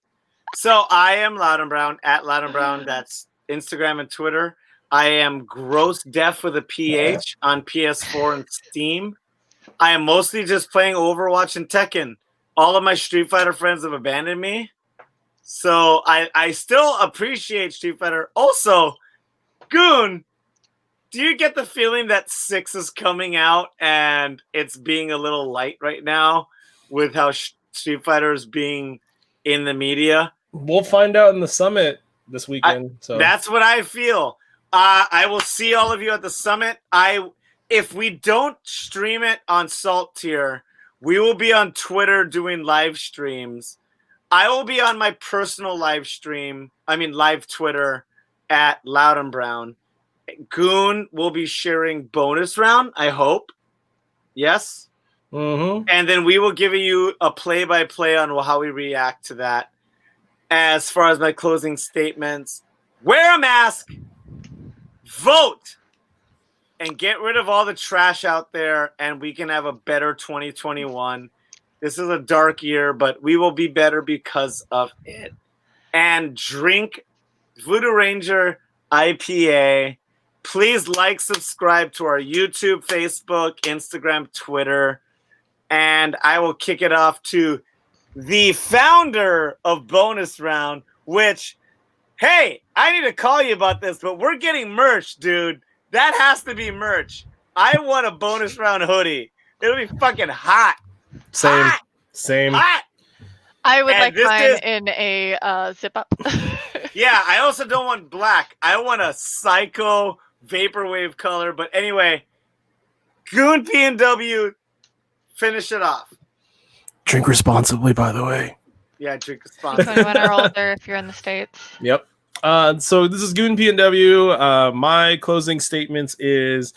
Speaker 3: So I am Loud and Brown at Loud and Brown. That's Instagram and Twitter. I am Gross Deaf with a PH on PS4 and Steam. I am mostly just playing Overwatch and Tekken. All of my Street Fighter friends have abandoned me. So I still appreciate Street Fighter. Also, Goon, do you get the feeling that 6 is coming out and it's being a little light right now with how Street Fighter is being in the media?
Speaker 2: We'll find out in the summit this weekend. So
Speaker 3: that's what I feel. I will see all of you at the summit. If we don't stream it on Salt Tier, we will be on Twitter doing live streams. I will be on my personal live Twitter at Loud and Brown. Goon will be sharing bonus round, I hope. Yes?
Speaker 2: Mm-hmm.
Speaker 3: And then we will give you a play-by-play on how we react to that. As far as my closing statements, wear a mask, vote, and get rid of all the trash out there, and we can have a better 2021. This is a dark year, but we will be better because of it. And drink Voodoo Ranger IPA. Please like, subscribe to our YouTube, Facebook, Instagram, Twitter. And I will kick it off to the founder of Bonus Round, which, hey, I need to call you about this, but we're getting merch, dude. That has to be merch. I want a Bonus Round hoodie. It'll be fucking hot.
Speaker 2: Same.
Speaker 3: Hot.
Speaker 2: Same.
Speaker 3: Hot.
Speaker 1: I would
Speaker 3: And
Speaker 1: like
Speaker 3: this
Speaker 1: mine
Speaker 3: is-
Speaker 1: in a zip up.
Speaker 3: Yeah, I also don't want black. I want a psycho vaporwave color. But anyway, Goon P&W, finish it off.
Speaker 2: Drink responsibly, by the way.
Speaker 3: Yeah, drink responsibly.
Speaker 1: 21 or older if you're in the States.
Speaker 2: Yep. So this is Goon P&W. My closing statements is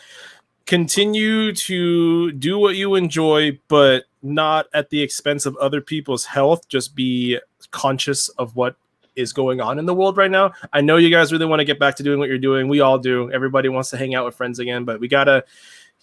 Speaker 2: continue to do what you enjoy, but not at the expense of other people's health. Just be conscious of what is going on in the world right now. I know you guys really want to get back to doing what you're doing. We all do. Everybody wants to hang out with friends again, but we got to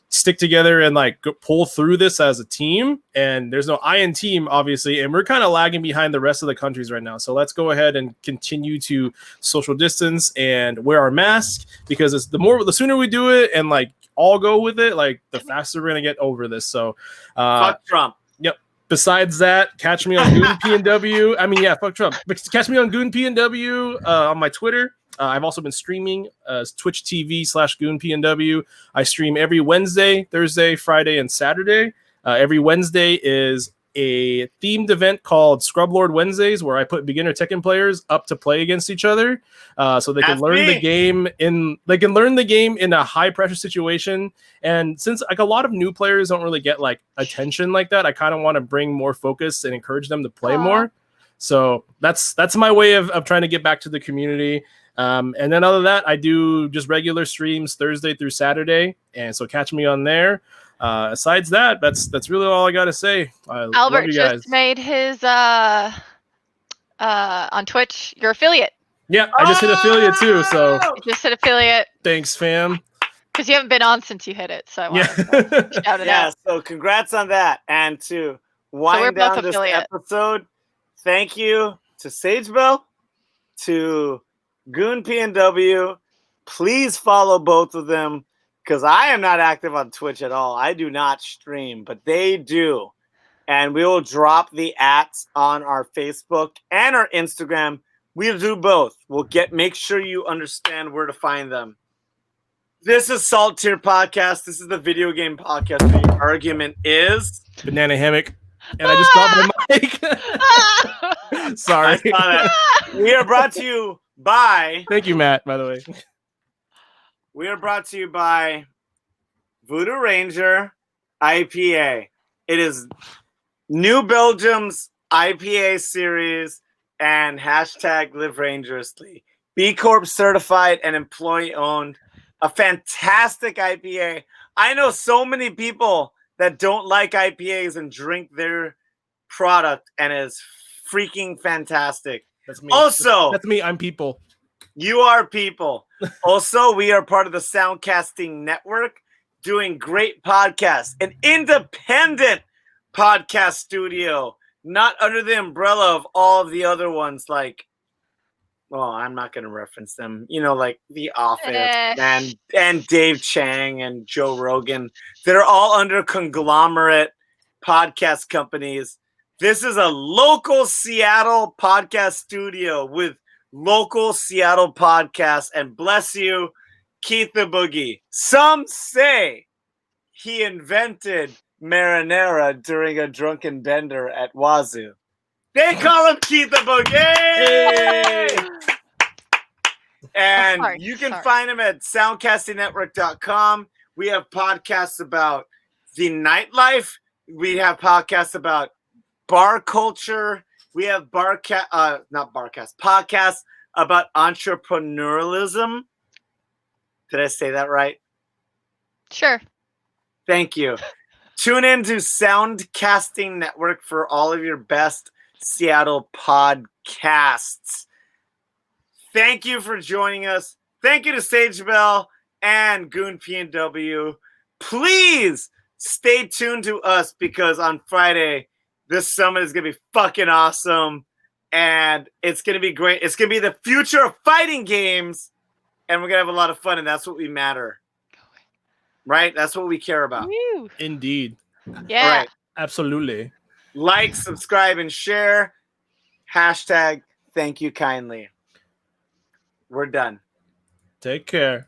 Speaker 2: stick together and pull through this as a team. And there's no I in team, obviously, and we're kind of lagging behind the rest of the countries right now. So let's go ahead and continue to social distance and wear our mask, because it's the sooner we do it and all go with it, the faster we're gonna get over this. So
Speaker 3: Fuck Trump.
Speaker 2: Yep. Besides that, catch me on Goon PNW. I mean, yeah, fuck Trump. Catch me on Goon PNW on my Twitter. I've also been streaming Twitch TV/Goon PNW. I stream every Wednesday, Thursday, Friday, and Saturday. Every Wednesday is a themed event called Scrublord Wednesdays, where I put beginner Tekken players up to play against each other, so they can learn the game in a high pressure situation. And since like a lot of new players don't really get like attention like that, I kind of want to bring more focus and encourage them to play more. So that's my way of trying to get back to the community. And then other than that, I do just regular streams Thursday through Saturday, and so catch me on there. Besides that, that's really all I gotta say.
Speaker 1: Albert just made his on Twitch your affiliate.
Speaker 2: Yeah, I just hit affiliate too, so
Speaker 1: you just hit affiliate.
Speaker 2: Thanks, fam.
Speaker 1: Because you haven't been on since you hit it, so I want to shout it out.
Speaker 3: So congrats on that. And to wind down this episode, thank you to Sagebell, to Goon PNW. Please follow both of them, because I am not active on Twitch at all. I do not stream, but they do. And we will drop the @ on our Facebook and our Instagram. We'll do both. Make sure you understand where to find them. This is Salt Tier Podcast. This is the video game podcast where the argument is
Speaker 2: Banana Hammock. And I just dropped my mic. Sorry.
Speaker 3: I saw that. We are brought to you by...
Speaker 2: Thank you, Matt, by the way.
Speaker 3: We are brought to you by Voodoo Ranger IPA. It is New Belgium's IPA series and # Live Rangerously. B Corp certified and employee owned. A fantastic IPA. I know so many people that don't like IPAs and drink their product, and it's freaking fantastic.
Speaker 2: That's me.
Speaker 3: Also,
Speaker 2: that's me. I'm people.
Speaker 3: You are people. Also, we are part of the Soundcasting Network, doing great podcasts, an independent podcast studio, not under the umbrella of all of the other ones like, well, I'm not going to reference them, like The Office and Dave Chang and Joe Rogan. They're all under conglomerate podcast companies. This is a local Seattle podcast studio with local Seattle podcasts, and bless you, Keith the Boogie. Some say he invented marinara during a drunken bender at Wazoo. They call him Keith the Boogie! Yay! And you can find him at soundcastingnetwork.com. We have podcasts about the nightlife. We have podcasts about bar culture. We have podcasts about entrepreneurialism. Did I say that right?
Speaker 1: Sure.
Speaker 3: Thank you. Tune in to Soundcasting Network for all of your best Seattle podcasts. Thank you for joining us. Thank you to Sagebell and Goon PNW. Please stay tuned to us, because on Friday, this summit is going to be fucking awesome. And it's going to be great. It's going to be the future of fighting games. And we're going to have a lot of fun. And that's what we matter. Right? That's what we care about.
Speaker 1: Woo.
Speaker 2: Indeed.
Speaker 1: Yeah.
Speaker 3: All right.
Speaker 2: Absolutely.
Speaker 3: Like, subscribe, and share. # thank you kindly. We're done.
Speaker 2: Take care.